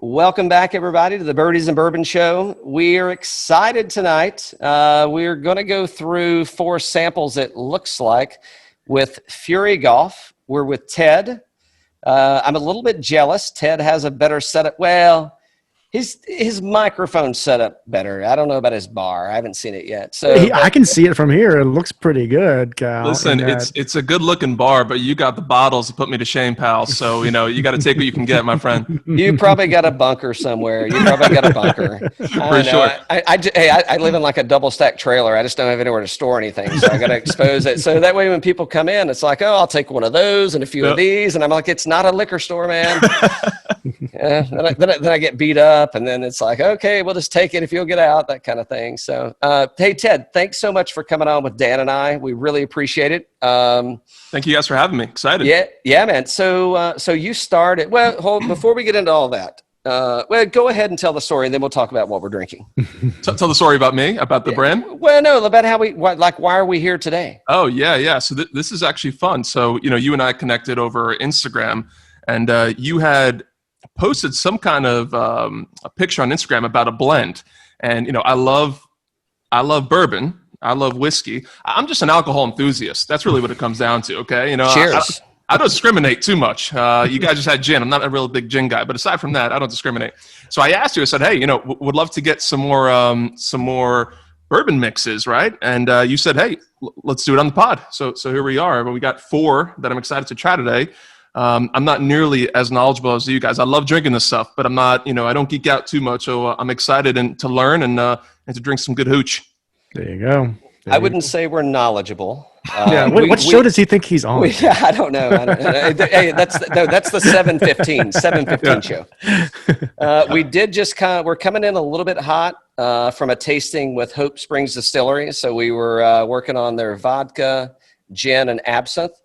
Welcome back, everybody, to the Birdies and Bourbon Show. We are excited tonight. We're going to go through 4 samples, it looks like, with Fury Golf. We're with Ted. I'm a little bit jealous. Ted has a better setup. Well, his microphone set up better. I don't know about his bar. I haven't seen it yet. So I can see it from here. It looks pretty good, Cal. Listen, it's a good looking bar, but you got the bottles to put me to shame, pal. So, you got to take what you can get, my friend. You probably got a bunker somewhere. For sure. I live in like a double stack trailer. I just don't have anywhere to store anything. So I got to expose it. So that way when people come in, it's like, oh, I'll take one of those and a few of these. And I'm like, it's not a liquor store, man. Then I get beat up. And then it's like, okay, we'll just take it if you'll get out, that kind of thing. So, hey, Ted, thanks so much for coming on with Dan and I. We really appreciate it. Thank you guys for having me. Excited. Yeah, man. So you started, before we get into all that, go ahead and tell the story and then we'll talk about what we're drinking. Tell the story about me, about the brand? Well, no, about why are we here today? Oh, yeah. So this is actually fun. So, you and I connected over Instagram and you had posted some kind of a picture on Instagram about a blend. And, I love bourbon. I love whiskey. I'm just an alcohol enthusiast. That's really what it comes down to. Okay. Cheers. I don't discriminate too much. You guys just had gin. I'm not a real big gin guy, but aside from that, I don't discriminate. So I asked you, I said, hey, would love to get some more bourbon mixes. Right. And you said, hey, let's do it on the pod. So here we are, but we got 4 that I'm excited to try today. I'm not nearly as knowledgeable as you guys. I love drinking this stuff, but I'm not, I don't geek out too much. So I'm excited to learn and to drink some good hooch. There you go. I wouldn't say we're knowledgeable. What show does he think he's on? I don't know. Hey, that's the 7:15 show. We did just we're coming in a little bit hot from a tasting with Hope Springs Distillery. So we were working on their vodka, gin, and absinthe.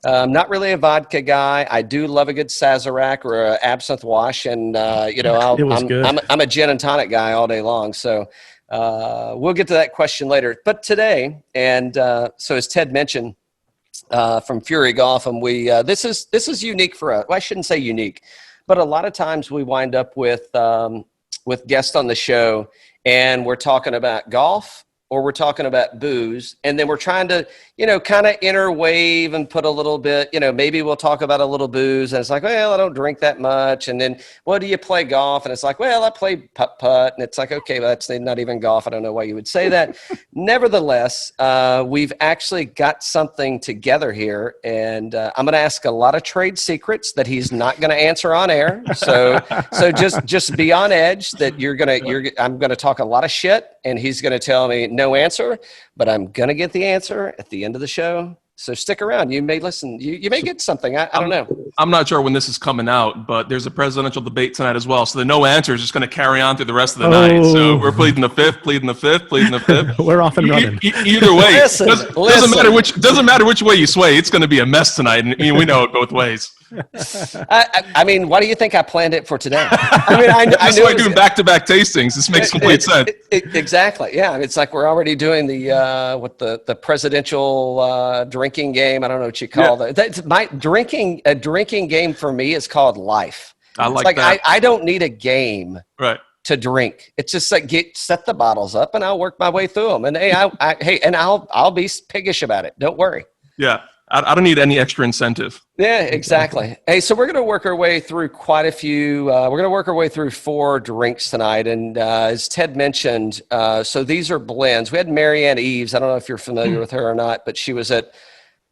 Not really a vodka guy. I do love a good Sazerac or an absinthe wash, and I'm a gin and tonic guy all day long. So we'll get to that question later. But today, and so as Ted mentioned, from Fury Golf, and this is unique for us. Well, I shouldn't say unique, but a lot of times we wind up with guests on the show, and we're talking about golf. Or we're talking about booze, and then we're trying to, kind of interweave and put a little bit, maybe we'll talk about a little booze, and it's like, well, I don't drink that much, and then, well, do you play golf? And it's like, well, I play putt-putt, and it's like, okay, well, that's not even golf. I don't know why you would say that. Nevertheless, we've actually got something together here, and I'm going to ask a lot of trade secrets that he's not going to answer on air. So just be on edge that I'm going to talk a lot of shit, and he's going to tell me no answer, but I'm going to get the answer at the end of the show. So stick around. You may listen. You may get something. I don't know. I'm not sure when this is coming out, but there's a presidential debate tonight as well. So the no answer is just going to carry on through the rest of the night. So we're pleading the fifth. We're off and running. Either way, doesn't matter which way you sway. It's going to be a mess tonight, and we know it both ways. I mean, why do you think I planned it for today? That's why doing back-to-back tastings. This makes complete sense. Exactly. Yeah, it's like we're already doing the presidential drinking game. I don't know what you call that. That's a drinking game for me is called life. I like that. I don't need a game. Right. To drink. It's just like set the bottles up and I'll work my way through them. And I'll be piggish about it. Don't worry. Yeah. I don't need any extra incentive. Yeah, exactly. Hey, so we're going to work our way through quite a few. We're going to work our way through 4 drinks tonight. And as Ted mentioned, so these are blends. We had Marianne Eves. I don't know if you're familiar with her or not, but she was at,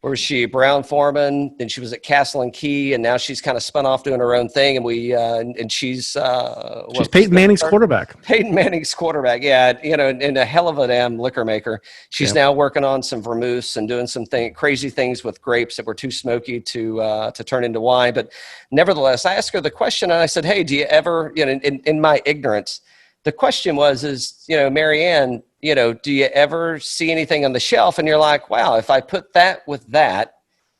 where was she? Brown Foreman. Then she was at Castle and Key, and now she's kind of spun off doing her own thing. And she's Peyton Manning's quarterback. Peyton Manning's quarterback, yeah. And a hell of a damn liquor maker. She's now working on some vermouths and doing some crazy things with grapes that were too smoky to turn into wine. But nevertheless, I asked her the question, and I said, "Hey, do you ever?" In my ignorance, the question was, Marianne, do you ever see anything on the shelf and you're like, wow, if I put that with that,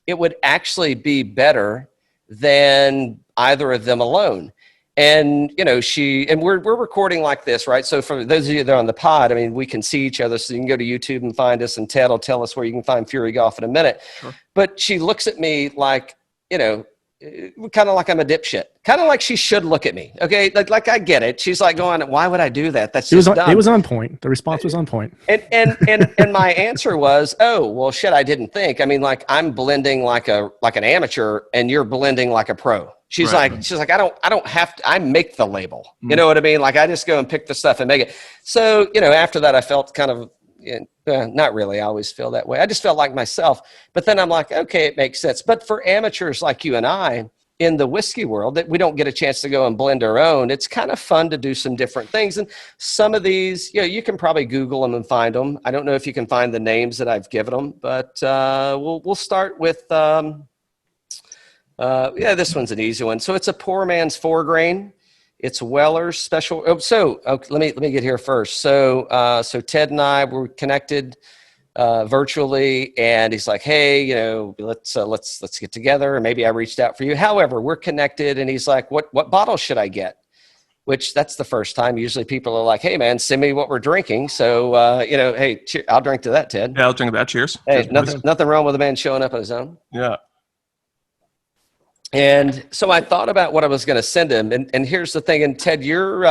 it would actually be better than either of them alone. And, we're recording like this, right? So for those of you that are on the pod, we can see each other, so you can go to YouTube and find us, and Ted will tell us where you can find Fury Golf in a minute. Sure. But she looks at me like, kind of like I'm a dipshit, kind of like she should look at me. Okay. Like I get it. She's like going, why would I do that? That's just dumb. It was on point. The response was on point. And my answer was, oh, well, shit, I didn't think. I mean, like I'm blending like an amateur and you're blending like a pro. She's like, I don't have to, I make the label. You know what I mean? Like I just go and pick the stuff and make it. So, after that, I felt kind of, not really. I always feel that way. I just felt like myself. But then I'm like, okay, it makes sense. But for amateurs like you and I in the whiskey world, that we don't get a chance to go and blend our own, it's kind of fun to do some different things. And some of these, you can probably Google them and find them. I don't know if you can find the names that I've given them, but we'll start with, this one's an easy one. So it's a poor man's 4-grain. It's Weller's special. Let me get here first. So Ted and I were connected virtually, and he's like, hey, let's get together. And maybe I reached out for you. However, we're connected, and he's like, what bottle should I get? Which that's the first time. Usually people are like, hey man, send me what we're drinking. So, hey, I'll drink to that, Ted. Yeah, I'll drink to that. Cheers. Hey, Cheers, nothing wrong with a man showing up on his own. Yeah. And so I thought about what I was going to send him. And here's the thing. And Ted, you're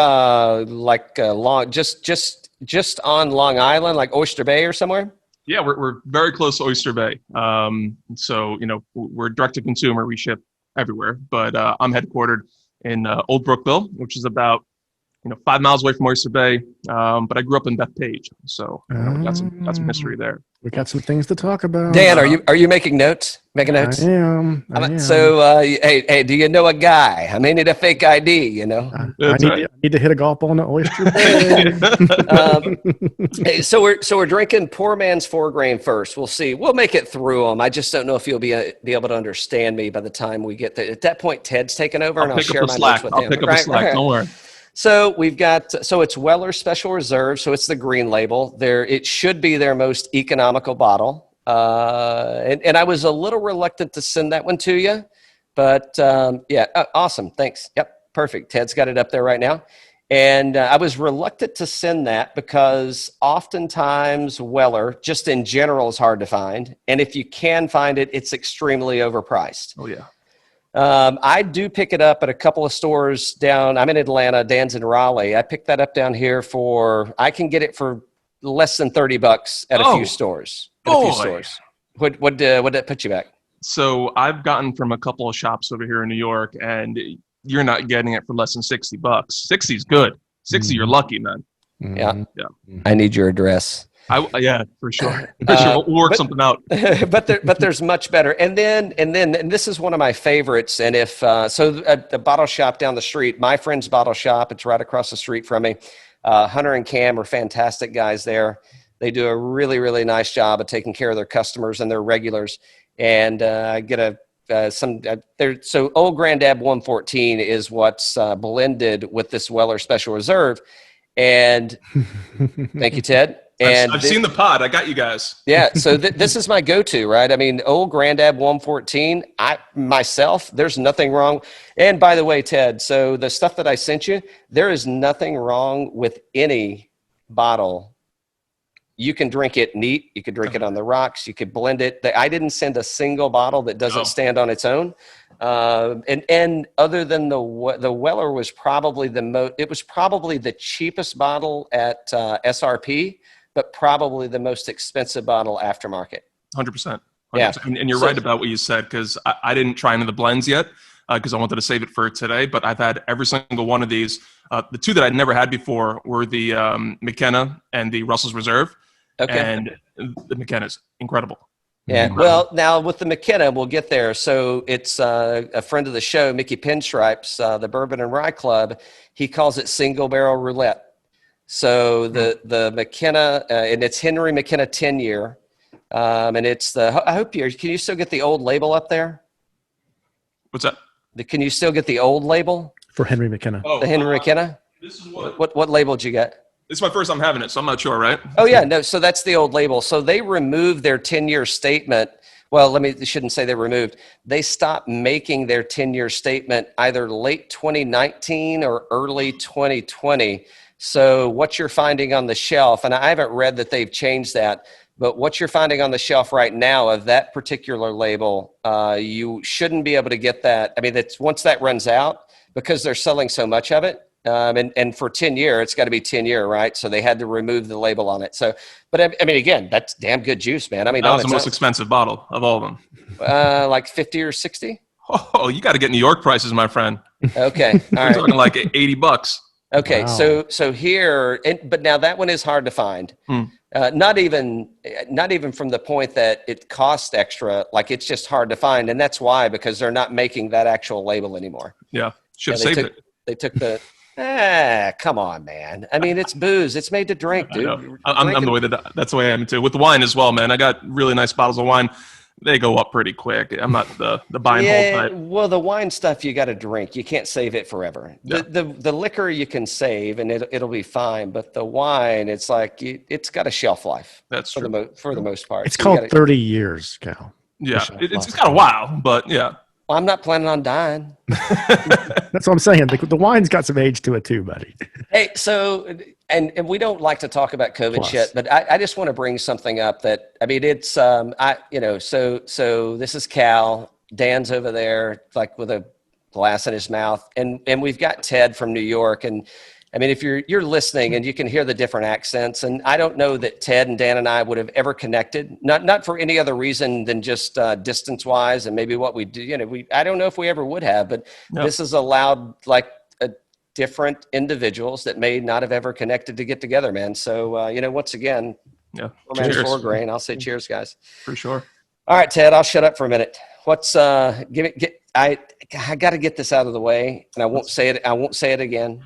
just on Long Island, like Oyster Bay or somewhere? Yeah, we're very close to Oyster Bay. So, we're direct to consumer. We ship everywhere. But I'm headquartered in Old Brookville, which is about 5 miles away from Oyster Bay. But I grew up in Bethpage. So that's some history there. We got some things to talk about. Dan, are you making notes? Making notes? I am. So, hey, do you know a guy? I may need a fake ID, I need to hit a golf ball in the Oyster Bay. Hey, so we're drinking poor man's 4-grain first. We'll see. We'll make it through them. I just don't know if you'll be able to understand me by the time we get there. At that point, Ted's taking over, and I'll share my notes with him. I'll pick up the slack. Don't worry. So we've got, it's Weller's Special Reserve. So it's the green label. It should be their most economical bottle. And I was a little reluctant to send that one to you, but awesome. Thanks. Yep. Perfect. Ted's got it up there right now. And I was reluctant to send that because oftentimes Weller, just in general, is hard to find. And if you can find it, it's extremely overpriced. Oh, yeah. I do pick it up at a couple of stores down. I'm in Atlanta. Dan's in Raleigh. I picked that up down here I can get it for less than $30 at a few stores. What did that put you back? So I've gotten from a couple of shops over here in New York, and you're not getting it for less than $60. 60 is good. 60, you're lucky, man. Yeah. I need your address. Yeah, for sure. We'll work something out. but there's much better. And this is one of my favorites. And if so, at the bottle shop down the street, my friend's bottle shop, it's right across the street from me. Hunter and Cam are fantastic guys there. They do a really, really nice job of taking care of their customers and their regulars. And get so Old Grandad 114 is what's blended with this Weller Special Reserve. And thank you, Ted. And I've seen the pod. I got you guys. Yeah. So this is my go-to, right? I mean, Old Grandad 114, there's nothing wrong. And by the way, Ted, so the stuff that I sent you, there is nothing wrong with any bottle. You can drink it neat. You could drink it on the rocks. You could blend it. I didn't send a single bottle that doesn't stand on its own. And other than the Weller was probably the cheapest bottle at SRP, but probably the most expensive bottle aftermarket. 100%. Yeah. And you're right about what you said, because I didn't try into the blends yet because I wanted to save it for today, but I've had every single one of these. The two that I'd never had before were the McKenna and the Russell's Reserve. Okay. And the McKenna's incredible. Yeah. Well, now with the McKenna, we'll get there. So it's a friend of the show, Mickey Pinstripes, the Bourbon and Rye Club. He calls it single barrel roulette. So the McKenna, and it's Henry McKenna 10-year. And it's can you still get the old label up there? What's that? Can you still get the old label? For Henry McKenna. Oh, the Henry McKenna? This is what label did you get? This is my first time having it, so I'm not sure, right? Oh, yeah. No, so that's the old label. So they removed their 10-year statement. Well, I shouldn't say they removed. They stopped making their 10-year statement either late 2019 or early 2020. So what you're finding on the shelf, and I haven't read that they've changed that, But what you're finding on the shelf right now of that particular label, you shouldn't be able to get that. I mean, once that runs out, because they're selling so much of it, and for 10-year, it's got to be 10-year, right? So they had to remove the label on it. So, but I mean, again, that's damn good juice, man. I mean, that was the most expensive bottle of all of them. Like 50 or 60. Oh, you got to get New York prices, my friend. Okay, all We're right. talking like $80. Okay, Wow. so here, but now that one is hard to find. Not even from the point that it costs extra. Like, it's just hard to find, and that's why, because they're not making that actual label anymore. Yeah, should have saved it. They took the. Come on, man. I mean, it's booze. It's made to drink, dude. I'm the way that's the way I am too. With the wine as well, man. I got really nice bottles of wine. They go up pretty quick. I'm not the buy and hold type. Well, the wine stuff you got to drink. You can't save it forever. Yeah. The liquor you can save and it'll be fine, but the wine, it's like it's got a shelf life. That's for true. For the most part. It's So called 30 years, Cal. Yeah, shelf it's life. got a while, but yeah. Well, I'm not planning on dying. That's what I'm saying. The wine's got some age to it too, buddy. Hey, so and we don't like to talk about COVID Plus. shit, but I just want to bring something up that I mean it's so this is Cal, Dan's over there like with a glass in his mouth, and we've got Ted from New York, and I mean if you're listening and you can hear the different accents, and I don't know that Ted and Dan and I would have ever connected, not for any other reason than just distance wise and maybe what we do, I don't know if we ever would have, but this has allowed like different individuals that may not have ever connected to get together, man. So, once again, Yeah. cheers. Cheers. For grain. I'll say cheers, guys. For sure. All right, Ted, I'll shut up for a minute. I got to get this out of the way, and I won't say it. I won't say it again.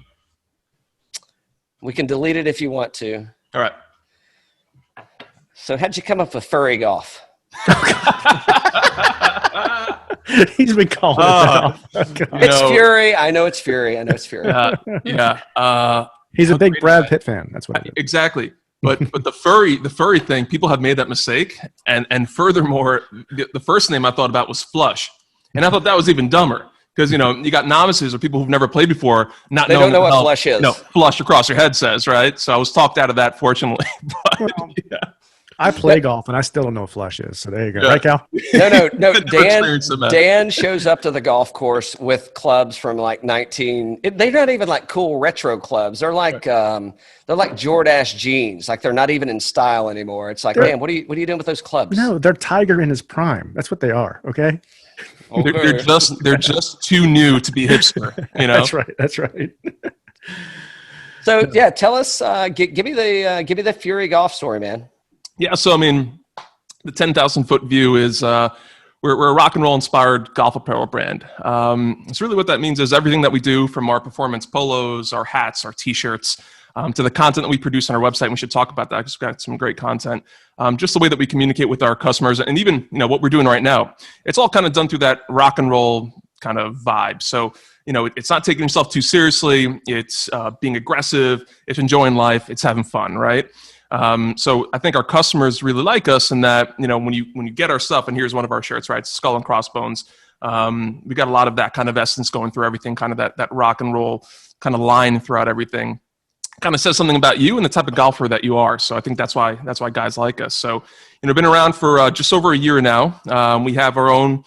We can delete it if you want to. All right. So how'd you come up with furry golf? He's been calling it out. Oh, God. It's Fury. I know it's Fury. Yeah. He's a big Brad Pitt fan. That's what it is. Exactly. But the furry thing, people have made that mistake. And furthermore, the first name I thought about was Flush. And I thought that was even dumber. Because, you got novices or people who've never played before, they don't know what flush is. No, flush across your head says, right? So I was talked out of that, fortunately. But, yeah. I play golf and I still don't know what flush is. So there you go. Yeah. Right, Cal? No. Experience of that. Dan shows up to the golf course with clubs from like they're not even like cool retro clubs. They're like Jordache jeans. Like they're not even in style anymore. It's like, man, what are you doing with those clubs? No, they're Tiger in his prime. That's what they are. Okay. They're just too new to be hipster, That's right. So yeah, tell us, give me the Fury golf story, man. Yeah, so I mean, the 10,000 foot view is we're a rock and roll inspired golf apparel brand. It's really what that means is everything that we do, from our performance polos, our hats, our t-shirts, to the content that we produce on our website. We should talk about that because we've got some great content. Just the way that we communicate with our customers, and even what we're doing right now. It's all kind of done through that rock and roll kind of vibe. So it's not taking yourself too seriously. It's being aggressive. It's enjoying life. It's having fun, right? So I think our customers really like us in that, when you get our stuff, and here's one of our shirts, right? Skull and Crossbones. We got a lot of that kind of essence going through everything, kind of that rock and roll kind of line throughout everything. Kind of says something about you and the type of golfer that you are. So I think that's why guys like us. So, been around for just over a year now. We have our own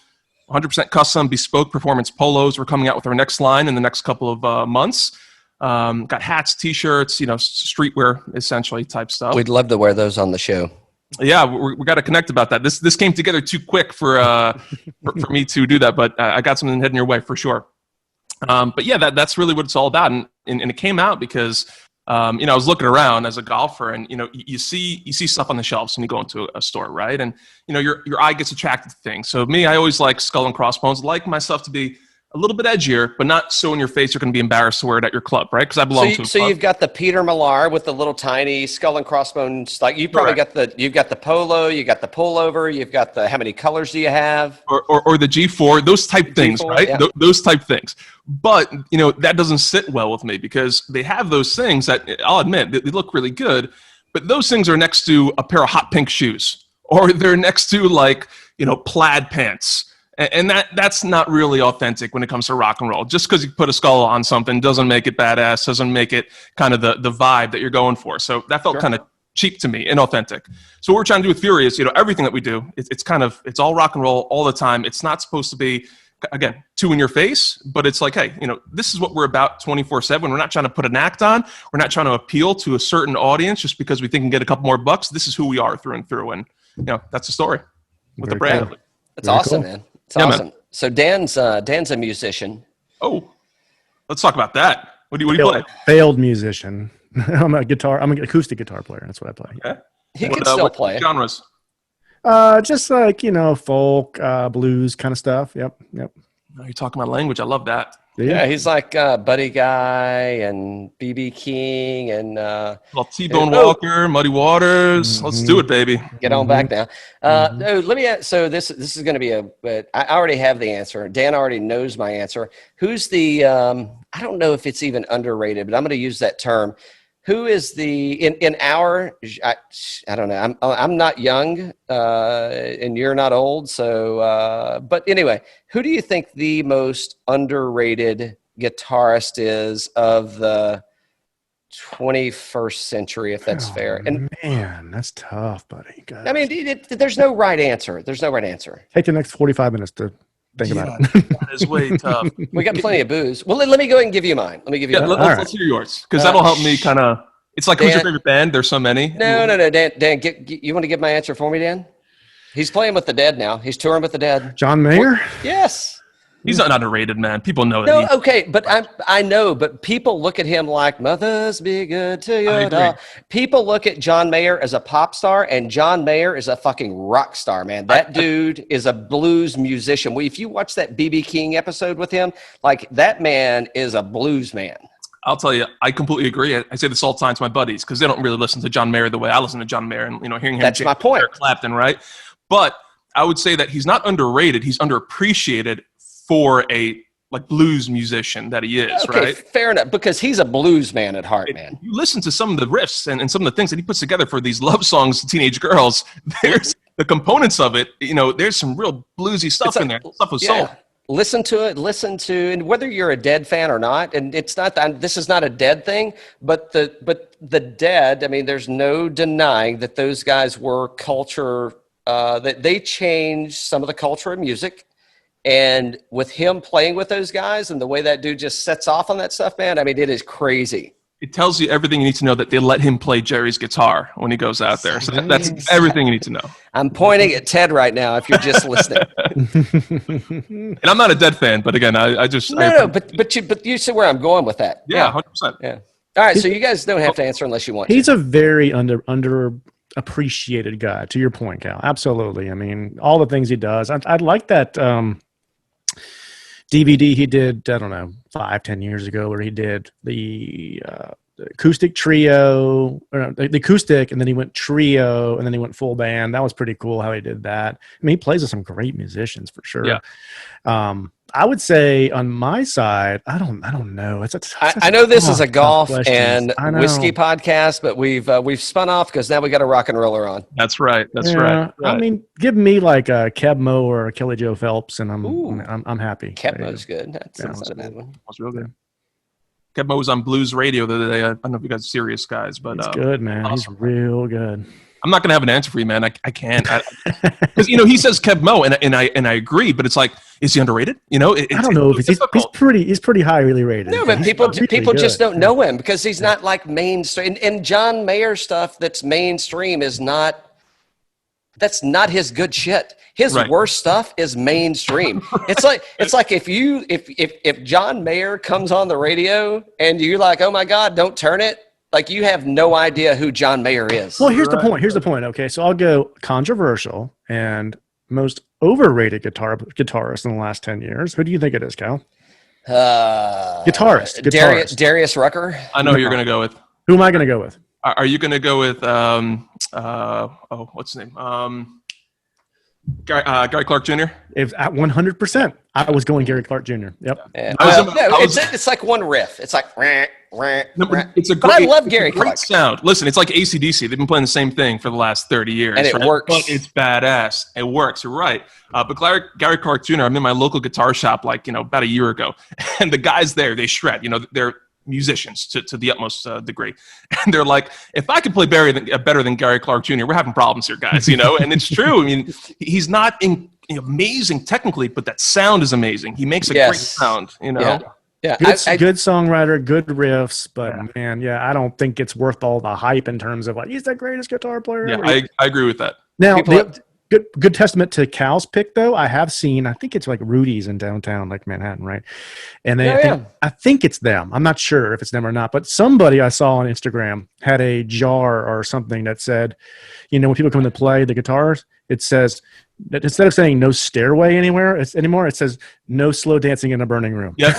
100% custom bespoke performance polos. We're coming out with our next line in the next couple of months. Got hats, t-shirts, streetwear essentially type stuff. We'd love to wear those on the show. Yeah, we got to connect about that. This came together too quick for me to do that, but I got something heading your way for sure. But yeah, that's really what it's all about, and it came out because I was looking around as a golfer, and you see stuff on the shelves when you go into a store, right? And your eye gets attracted to things. So me, I always like Skull and Crossbones. Like my stuff to be a little bit edgier, but not so in your face you're going to be embarrassed to wear it at your club, right? Because I belong to a club. So you've got the Peter Millar with the little tiny Skull and Crossbones. Like you probably you've got the polo, you got the pullover, you've got the, how many colors do you have? Or the G4, those type things, G4, right? yeah. Those type things. But, that doesn't sit well with me because they have those things that, I'll admit, they look really good, but those things are next to a pair of hot pink shoes, or they're next to plaid pants. And that's not really authentic when it comes to rock and roll. Just because you put a skull on something doesn't make it badass, doesn't make it kind of the vibe that you're going for. So that felt kind of cheap to me, inauthentic. So what we're trying to do with Fury is, everything that we do, it's all rock and roll all the time. It's not supposed to be, again, too in your face, but it's like, hey, this is what we're about 24/7. We're not trying to put an act on. We're not trying to appeal to a certain audience just because we think we can get a couple more bucks. This is who we are through and through. And, that's the story with the brand. Cool. That's awesome, man. It's awesome. Man. So Dan's a musician. Oh, let's talk about that. What do you play? Failed musician. I'm an acoustic guitar player. That's what I play. Okay. He can still play. Genres? Just like, folk, blues kind of stuff. Yep. Oh, you're talking my language. I love that. Yeah, he's like Buddy Guy and BB King and T-Bone Walker, Muddy Waters. Let's do it, baby. Get on back now. No, let me ask, so this is going to be I already have the answer. Dan already knows my answer. Who's the I don't know if it's even underrated, but I'm going to use that term. Who is in our, I don't know, I'm not young and you're not old. So, but anyway, who do you think the most underrated guitarist is of the 21st century, if that's fair? And man, that's tough, buddy. God. I mean, there's no right answer. There's no right answer. Take the next 45 minutes to think about it. That is way tough. We got plenty of booze. Well, let me go ahead and give you mine. Let's hear yours, because that'll help me kind of. It's like, who's your favorite band? There's so many. No. Dan, you want to give my answer for me, Dan? He's playing with the Dead now. He's touring with the Dead. John Mayer? Yes. He's not underrated, man. People know that. No, okay, but I know, but people look at him like mothers be good to you. People look at John Mayer as a pop star, and John Mayer is a fucking rock star, man. That dude is a blues musician. If you watch that BB King episode with him, like that man is a blues man. I'll tell you, I completely agree. I say this all the time to my buddies because they don't really listen to John Mayer the way I listen to John Mayer, and hearing him. That's my point. Eric Clapton, right? But I would say that he's not underrated. He's underappreciated for a blues musician that he is, okay, right? Fair enough, because he's a blues man at heart, man. You listen to some of the riffs and some of the things that he puts together for these love songs to teenage girls. There's the components of it. There's some real bluesy stuff in there. Stuff with soul. Listen to it, and whether you're a Dead fan or not, and it's not that this is not a Dead thing, but the Dead, I mean, there's no denying that those guys were culture, that they changed some of the culture of music. And with him playing with those guys and the way that dude just sets off on that stuff, man, I mean, it is crazy. It tells you everything you need to know that they let him play Jerry's guitar when he goes out there. So that's everything you need to know. I'm pointing at Ted right now if you're just listening. And I'm not a Dead fan, but again, but you see where I'm going with that. Yeah, 100%. Yeah. All right, so you guys don't have to answer unless you want to. He's a very underappreciated guy, to your point, Cal. Absolutely. I mean, all the things he does. I'd like that DVD he did, I don't know, 5-10 years ago, where he did the acoustic trio, the acoustic, and then he went trio, and then he went full band. That was pretty cool how he did that. I mean, he plays with some great musicians for sure. Yeah. I would say on my side, I don't know. I know this is a golf and whiskey podcast, but we've spun off because now we got a rock and roller on. That's right. Right. I mean, give me like a Keb Mo or a Kelly Joe Phelps, and I'm happy. Keb Mo's good. That's not a bad one. That's real good. Keb Mo was on Blues Radio the other day. I don't know if you guys are serious guys, but he's good, man. Awesome. He's real good. I'm not gonna have an answer for you, man. I can't, because he says Keb Mo, and I agree, but it's like, is he underrated? I don't know if he's pretty highly rated. No, but people just don't know him because he's not like mainstream. And John Mayer stuff that's mainstream that's not his good shit. His worst stuff is mainstream. It's like if John Mayer comes on the radio and you're like, oh my God, don't turn it. Like, you have no idea who John Mayer is. Well, here's the point. Okay, so I'll go controversial and most overrated guitarist in the last 10 years. Who do you think it is, Cal? Guitarist. Darius Rucker. I know who you're going to go with. Who am I going to go with? Are you going to go with, what's his name? Gary Clark Jr.? At 100%. I was going Gary Clark Jr. Yep. Yeah. It's like one riff. It's like, but I love Gary Clark. Sound. Listen, it's like AC/DC. They've been playing the same thing for the last 30 years. And it works. But it's badass. It works. You're right. But Gary Clark Jr., I'm in my local guitar shop about a year ago. And the guys there, they shred. musicians to the utmost degree. And they're like, if I could play better than Gary Clark Jr., we're having problems here, guys, you know? And it's true. I mean, he's not amazing technically, but that sound is amazing. He makes a great sound, you know? Yeah. Good songwriter, good riffs, but man, I don't think it's worth all the hype in terms of like, he's the greatest guitar player ever. I agree with that. Now, good testament to Cal's pick, though. I have seen, I think it's like Rudy's in downtown, like Manhattan, right? And I think it's them. I'm not sure if it's them or not, but somebody I saw on Instagram had a jar or something that said, you know, when people come to play the guitars, it says that instead of saying no stairway anymore, it says no slow dancing in a burning room. Yep.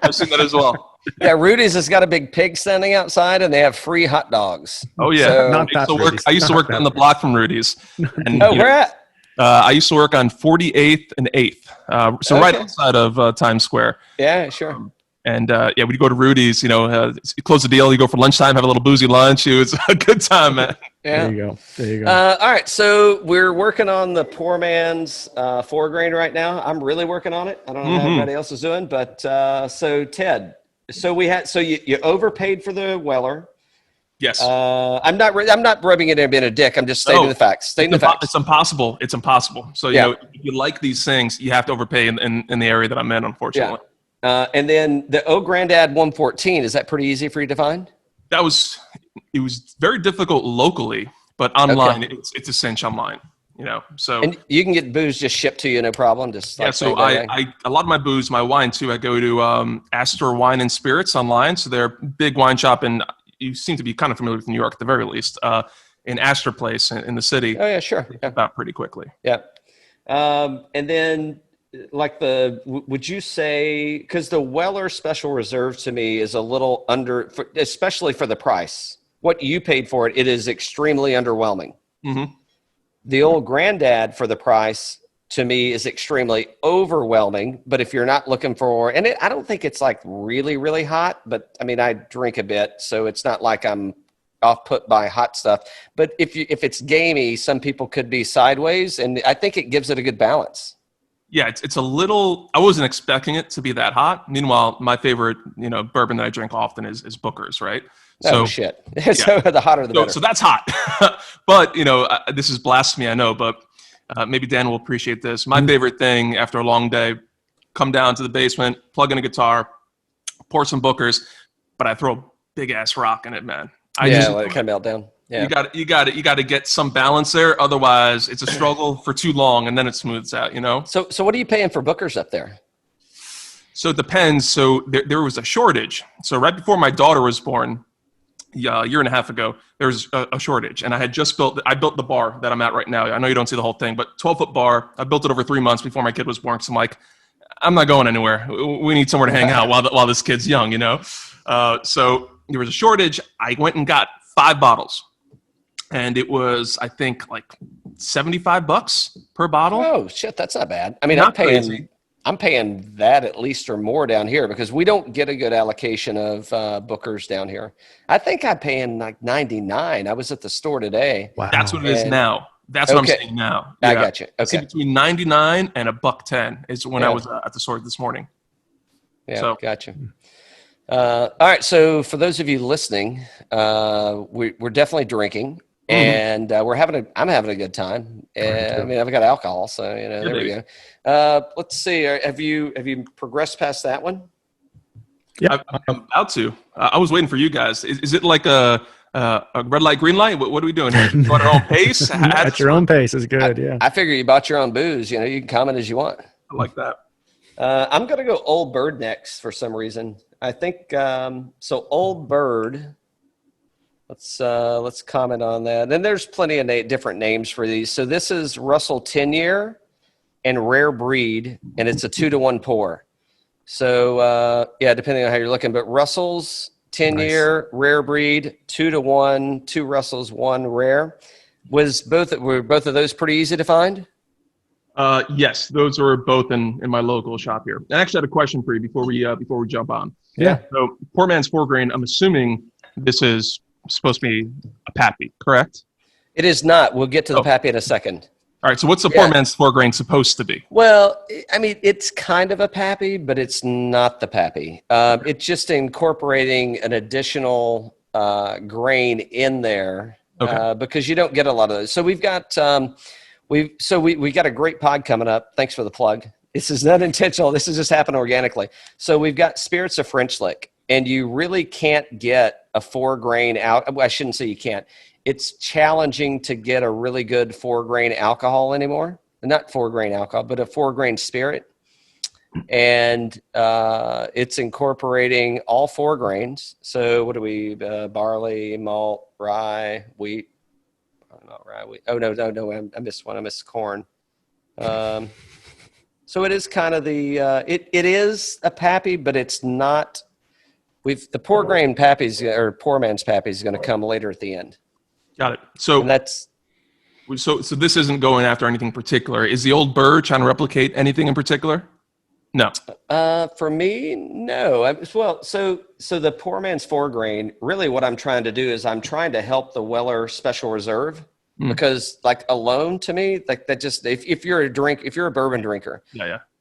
I've seen that as well. Yeah, Rudy's has got a big pig standing outside, and they have free hot dogs. Oh yeah, So, I used to work on the block from Rudy's. And, where at? I used to work on 48th and 8th, so right outside of Times Square. Yeah, sure. And we'd go to Rudy's. You know, you close the deal, you go for lunchtime, have a little boozy lunch. It was a good time, man. Yeah. There you go. All right, so we're working on the poor man's 4-grain right now. I'm really working on it. I don't know how everybody else is doing, but so Ted. So you overpaid for the Weller. Yes. I'm not rubbing it in being a dick. I'm just stating the facts. It's impossible. It's impossible. So you know, if you like these things, you have to overpay in the area that I'm in, unfortunately. Yeah. And then the O Grandad 114, is that pretty easy for you to find? It was very difficult locally, but online it's a cinch online. You know, so and you can get booze just shipped to you, no problem. Just like so I a lot of my booze, my wine too. I go to Astor Wine and Spirits online, so they're a big wine shop, and you seem to be kind of familiar with New York at the very least. In Astor Place in the city. Oh yeah, sure. About pretty quickly. Yeah, and then like would you say, because the Weller Special Reserve to me is a little under, especially for the price. What you paid for it, it is extremely underwhelming. Mm-hmm. The Old Granddad for the price to me is extremely overwhelming. But if you're not looking for, and I don't think it's like really, really hot, but I mean, I drink a bit, so it's not like I'm off put by hot stuff. But if it's gamey, some people could be sideways, and I think it gives it a good balance. Yeah, it's a little. I wasn't expecting it to be that hot. Meanwhile, my favorite, bourbon that I drink often is Booker's, right? So shit. So the hotter the better. So that's hot. But this is blasphemy, I know, but maybe Dan will appreciate this. My favorite thing after a long day, come down to the basement, plug in a guitar, pour some Booker's, but I throw a big ass rock in it, man. Let it kind of melt down. Yeah. You got to get some balance there. Otherwise, it's a struggle for too long, and then it smooths out. So what are you paying for Booker's up there? So it depends. So there was a shortage. So right before my daughter was born, a year and a half ago, there was a shortage, and I built the bar that I'm at right now. I know you don't see the whole thing, but 12-foot bar. I built it over 3 months before my kid was born. So I'm like, I'm not going anywhere. We need somewhere to hang out while this kid's young. So there was a shortage. I went and got 5 bottles. And it was, I think, like $75 per bottle. Oh shit, that's not bad. I mean, I'm paying that at least or more down here because we don't get a good allocation of Bookers down here. I think I'm paying like $99. I was at the store today. Wow. That's what it is now. That's what I'm saying now. Yeah. I got you. Okay. Between $99 and $110 is when I was at the store this morning. Yeah, so. Gotcha. All right. So for those of you listening, we're definitely drinking. And I'm having a good time. I mean, I've got alcohol, so there we go. Let's see. Have you progressed past that one? Yeah, I'm about to. I was waiting for you guys. Is it like a red light, green light? What are we doing here? Go at our own pace. At your own pace is good. Yeah. I figure you bought your own booze. You can comment as you want. I like that. I'm gonna go Old Bird next for some reason. I think so. Old Bird. Let's comment on that. And there's plenty of different names for these. So this is Russell 10-year and Rare Breed, and it's a 2-to-1 pour. So depending on how you're looking, but Russell's 10-year, Rare Breed, 2-to-1, 2 Russells, 1 Rare. Were both of those pretty easy to find? Yes, those are both in my local shop here. I actually had a question for you before we jump on. Yeah. So Poor Man's 4-grain. I'm assuming this is supposed to be a Pappy, correct? It is not. We'll get to the Pappy in a second. All right. So what's the poor man's 4 grain supposed to be? Well, I mean, it's kind of a pappy, but it's not the pappy. It's just incorporating an additional grain in there because you don't get a lot of those. So we've got we got a great pod coming up. Thanks for the plug. This is not intentional. This has just happened organically. So we've got Spirits of French Lick, and you really can't get a 4 grain out. Well, I shouldn't say you can't. It's challenging to get a really good 4 grain alcohol anymore. Not 4 grain alcohol, but a 4 grain spirit. And it's incorporating all 4 grains. So what do we, barley, malt, rye, wheat. Oh, not rye, wheat. Oh, no, I missed one. I missed corn. So it is kind of the, it is a pappy, but it's not, the poor grain pappies, or poor man's pappy is going to come later at the end. Got it. So and that's so this isn't going after anything particular. Is the old Burr trying to replicate anything in particular? No. For me, no. So the poor man's 4 grain. Really, what I'm trying to do is I'm trying to help the Weller Special Reserve because, like, alone to me, like that just if you're a bourbon drinker,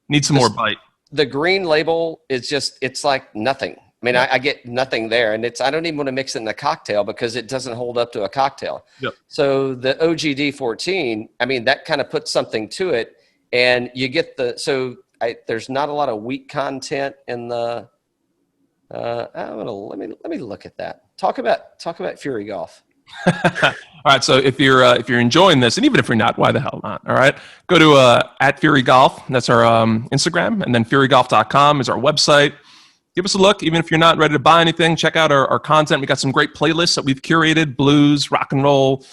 need some more bite. The green label is just it's like nothing. I mean, I get nothing there, and I don't even want to mix it in a cocktail because it doesn't hold up to a cocktail. Yep. So the OGD 14, I mean, that kind of puts something to it, and you get there's not a lot of wheat content in the. Let me look at that. Talk about Fury Golf. All right. So if you're enjoying this, and even if you're not, why the hell not? All right. Go to at Fury Golf. That's our Instagram, and then FuryGolf.com is our website. Give us a look. Even if you're not ready to buy anything, check out our content. We got some great playlists that we've curated, blues, rock and roll,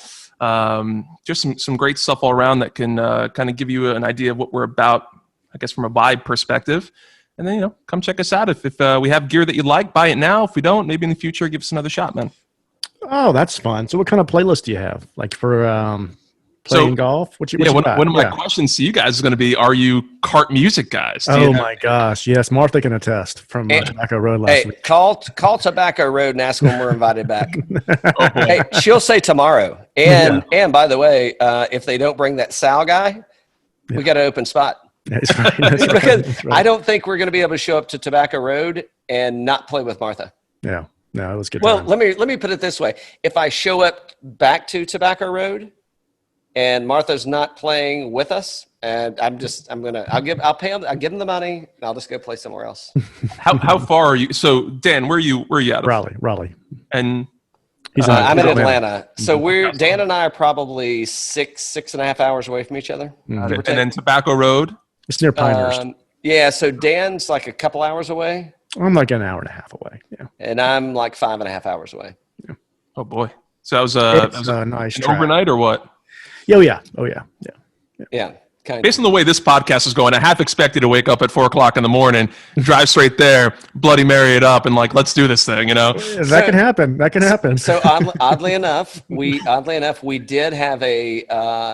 just some great stuff all around that can kind of give you an idea of what we're about, I guess, from a vibe perspective. And then, come check us out. If we have gear that you like, buy it now. If we don't, maybe in the future, give us another shot, man. Oh, that's fun. So what kind of playlist do you have? Like for playing golf? One of my questions to you guys is going to be, are you cart music guys? Oh my gosh. Yes. Martha can attest from Tobacco Road last week. Call Tobacco Road and ask when we're invited back. Hey, she'll say tomorrow. And by the way, if they don't bring that Sal guy, we got an open spot. That's right. Because I don't think we're going to be able to show up to Tobacco Road and not play with Martha. Yeah. No, it was good. Well, let me put it this way. If I show up back to Tobacco Road and Martha's not playing with us, and I'll give them the money, and I'll just go play somewhere else. How far are you? So Dan, where are you out of? Raleigh. And I'm in Atlanta. So Dan and I are probably 6.5 hours away from each other. And then Tobacco Road? It's near Pinehurst. Yeah, so Dan's like a couple hours away. I'm like an hour and a half away. Yeah. And I'm like 5.5 hours away. Yeah. Oh boy. So that was a nice overnight or what? Oh yeah. Yeah. Kind of. Based on the way this podcast is going, I half expect you to wake up at 4:00 in the morning, drive straight there, Bloody Mary it up, and let's do this thing, That can happen. That can happen. So oddly enough, we did have a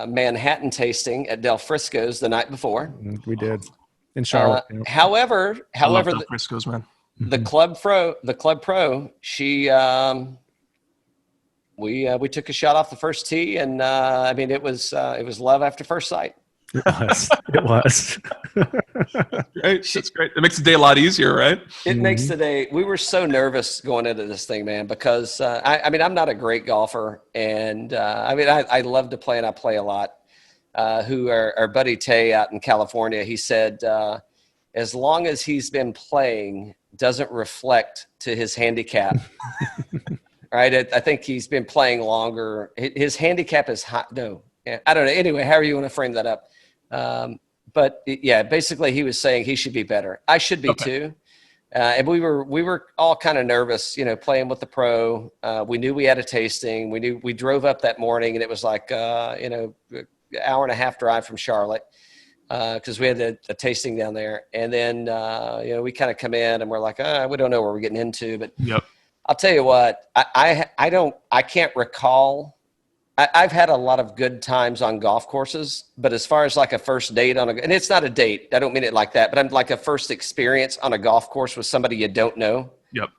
Manhattan tasting at Del Frisco's the night before. We did in Charlotte. However, I love Del Frisco's, man. The Club Pro, she we took a shot off the first tee, and it was love after first sight. It was. Great. That's great. It makes the day a lot easier, right? It makes the day. We were so nervous going into this thing, man, because I'm not a great golfer, and I love to play, and I play a lot. Our buddy Tay out in California, he said, as long as he's been playing doesn't reflect to his handicap. Right? I think he's been playing longer. His handicap is high. No, I don't know. Anyway, however you want to frame that up. But yeah, basically he was saying he should be better. I should be too. And we were all kind of nervous, playing with the pro. We knew we had a tasting. We drove up that morning, and it was like, an hour and a half drive from Charlotte, because we had a tasting down there. And then, we kind of come in and we're like, we don't know what we're getting into, but yep. I'll tell you what, I can't recall. I've had a lot of good times on golf courses, but as far as like a first date and it's not a date, I don't mean it like that, but I'm like a first experience on a golf course with somebody you don't know. Yep.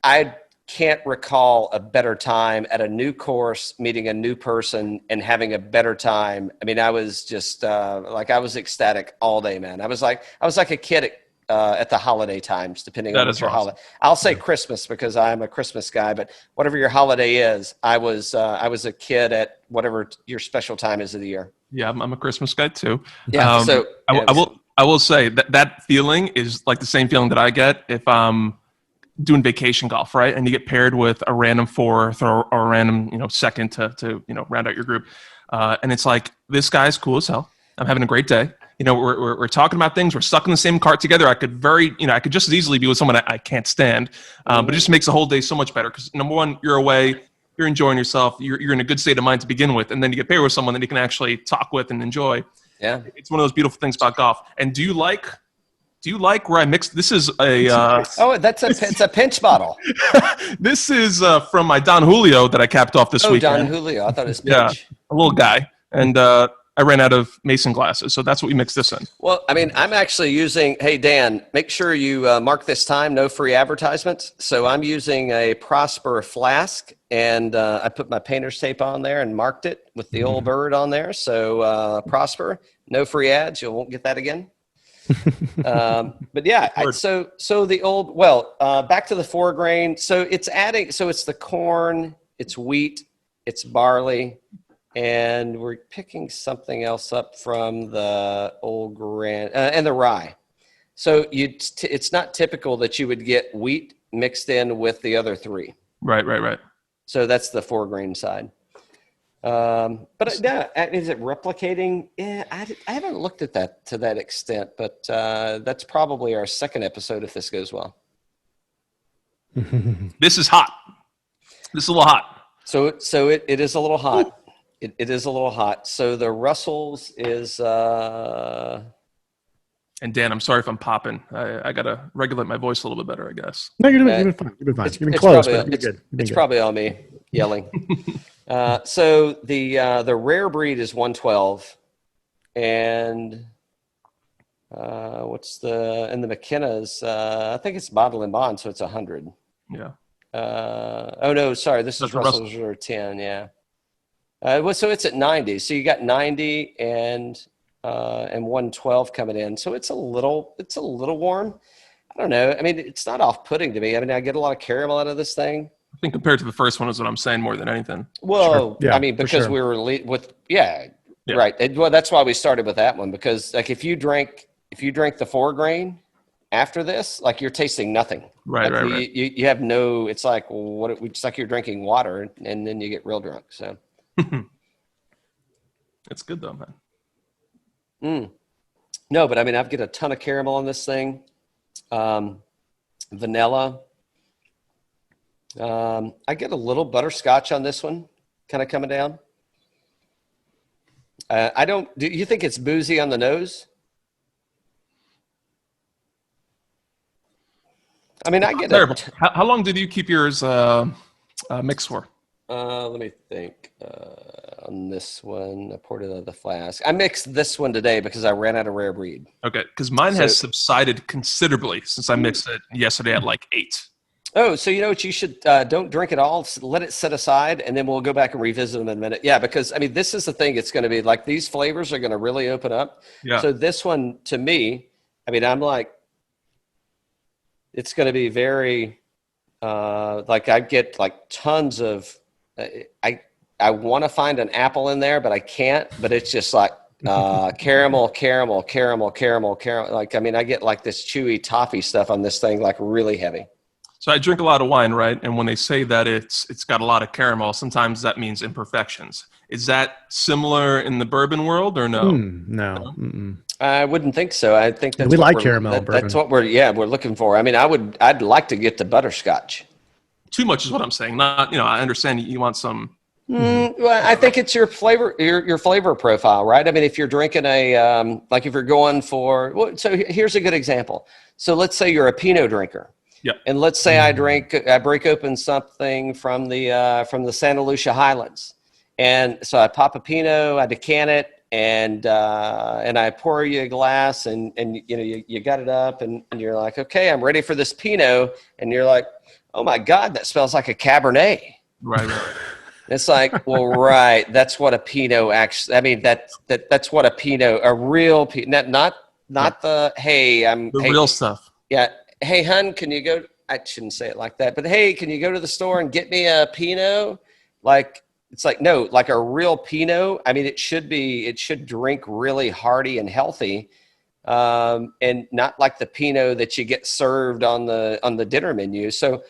I can't recall a better time at a new course, meeting a new person and having a better time. I mean, I was just like, I was ecstatic all day, man. I was like a kid at the holiday times, depending on what your holiday. I'll say Christmas because I'm a Christmas guy, but whatever your holiday is, I was a kid at whatever your special time is of the year. Yeah, I'm a Christmas guy too. Yeah. I will say that feeling is like the same feeling that I get if I'm doing vacation golf, right? And you get paired with a random fourth or a random, second to round out your group. And it's like, this guy's cool as hell. I'm having a great day. We're talking about things. We're stuck in the same cart together. I could just as easily be with someone I can't stand. But it just makes the whole day so much better. Because number one, you're away, you're enjoying yourself, you're in a good state of mind to begin with. And then you get paired with someone that you can actually talk with and enjoy. Yeah. It's one of those beautiful things about golf. And do you like where I mix? This is a it's a pinch bottle. This is from my Don Julio that I capped off this weekend. Don Julio. I thought it was pinch. Yeah, a little guy, and I ran out of mason glasses, so that's what we mixed this in. Well, I mean, I'm actually using. Hey, Dan, make sure you mark this time. No free advertisements. So I'm using a Prosper flask, and I put my painter's tape on there and marked it with the old bird on there. So Prosper, no free ads. You won't get that again. But yeah, so the old, back to the 4 grain. So it's the corn, it's wheat, it's barley, and we're picking something else up from the old grain and the rye. So it's not typical that you would get wheat mixed in with the other 3. Right. So that's the 4 grain side. But yeah, is it replicating? Yeah, I haven't looked at that to that extent, but that's probably our second episode if this goes well. This is hot. This is a little hot. So it is a little hot. It is a little hot. So the Russell's is. And Dan, I'm sorry if I'm popping. I gotta regulate my voice a little bit better, I guess. No, you're doing fine. You're doing fine. You've been close, but you're good. It's probably all me yelling. So the rare breed is 112, and the McKenna's? I think it's bottle and bond, so it's 100. Yeah. Oh no, sorry, this is Russell's Reserve 10. Yeah. So it's at 90. So you got 90 and 112 coming in. So it's a little warm. I don't know. I mean, it's not off-putting to me. I mean, I get a lot of caramel out of this thing. I think compared to the first one is what I'm saying more than anything. Well, sure. Yeah, I mean, because we were right. Well, that's why we started with that one, because like if you drink the 4 grain after this, like you're tasting nothing. Right. You have no. It's like it's like you're drinking water, and then you get real drunk. So it's good though, man. No, but I mean, I've got a ton of caramel on this thing. Vanilla. I get a little butterscotch on this one, kind of coming down. Do you think it's boozy on the nose? I mean, I get terrible. How long did you keep yours mixed for? Let me think. On this one, I poured it out of the flask. I mixed this one today because I ran out of rare breed. Okay, because mine has subsided considerably since I mixed it yesterday at like 8. Oh, so you know what? You should don't drink it all. Let it set aside, and then we'll go back and revisit them in a minute. Yeah, because I mean, this is the thing. It's going to be like these flavors are going to really open up. Yeah. So this one, to me, I mean, I'm like, it's going to be very, like I get like tons of. I want to find an apple in there, but I can't. But it's just like caramel. Like I mean, I get like this chewy toffee stuff on this thing, like really heavy. So I drink a lot of wine, right? And when they say that it's got a lot of caramel, sometimes that means imperfections. Is that similar in the bourbon world or no? No. I wouldn't think so. I think that's we like caramel. That's what we're looking for. I mean, I'd like to get the butterscotch. Too much is what I'm saying. Not, I understand you want some. Well, I think it's your flavor, your flavor profile, right? I mean, if you're drinking like if you're going for, so here's a good example. So let's say you're a Pinot drinker. Yeah. And let's say I break open something from the Santa Lucia Highlands. And so I pop a Pinot, I decant it, and I pour you a glass, and you got it up, and you're like, okay, I'm ready for this Pinot, and you're like, oh my God, that smells like a Cabernet. Right. It's like, well, right, that's what a Pinot actually. I mean, that's what a Pinot, a real Pinot, not the hey real stuff. Yeah, hey hun, can you go? I shouldn't say it like that, but hey, can you go to the store and get me a Pinot? Like. It's like, no, like a real Pinot. I mean, it should drink really hearty and healthy, and not like the Pinot that you get served on the dinner menu. So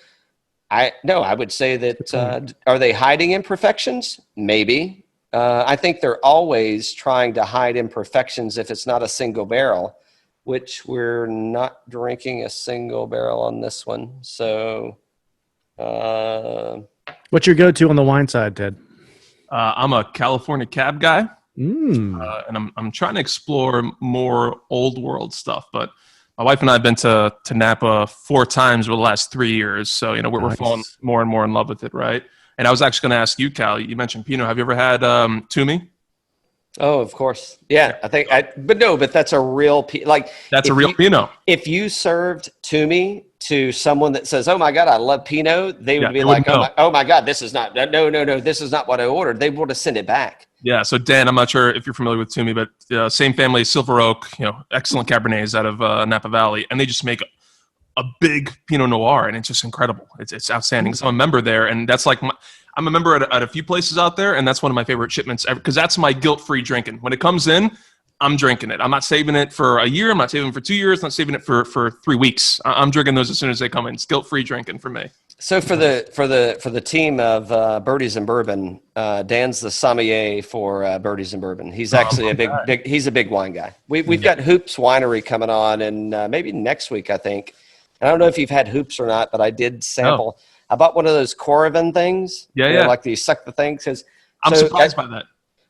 I would say that, are they hiding imperfections? Maybe. I think they're always trying to hide imperfections if it's not a single barrel, which we're not drinking a single barrel on this one. So, what's your go-to on the wine side, Ted? I'm a California cab guy, and I'm trying to explore more old world stuff. But my wife and I have been to Napa 4 times over the last 3 years, so we're falling more and more in love with it, right? And I was actually going to ask you, Cal. You mentioned Pinot. Have you ever had Toomey? Oh, of course. Yeah, but that's a real that's a real Pinot. If you served Toomey to someone that says, "Oh my God, I love Pinot," they would be like, "Oh my God, this is not this is not what I ordered." They would have sent it back. Yeah. So Dan, I'm not sure if you're familiar with Toomey, but same family, Silver Oak, excellent Cabernets out of Napa Valley, and they just make a big Pinot Noir, and it's just incredible. It's outstanding. So I'm a member there, and that's like I'm a member at a few places out there, and that's one of my favorite shipments ever, because that's my guilt-free drinking. When it comes in, I'm drinking it. I'm not saving it for a year. I'm not saving it for 2 years. I'm not saving it for 3 weeks. I'm drinking those as soon as they come in. It's guilt-free drinking for me. So for the team of Birdies and Bourbon, Dan's the sommelier for Birdies and Bourbon. He's actually he's a big wine guy. We've got Hoops Winery coming on, and maybe next week, I think. I don't know if you've had Hoops or not, but I did sample. Oh. I bought one of those Coravin things. Yeah. Like you suck the thing. I'm surprised by that.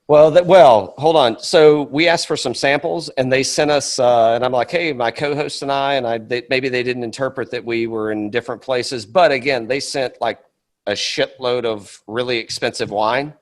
Well, hold on. So we asked for some samples, and they sent us, and I'm like, hey, my co-host and I, maybe they didn't interpret that we were in different places. But again, they sent like a shitload of really expensive wine.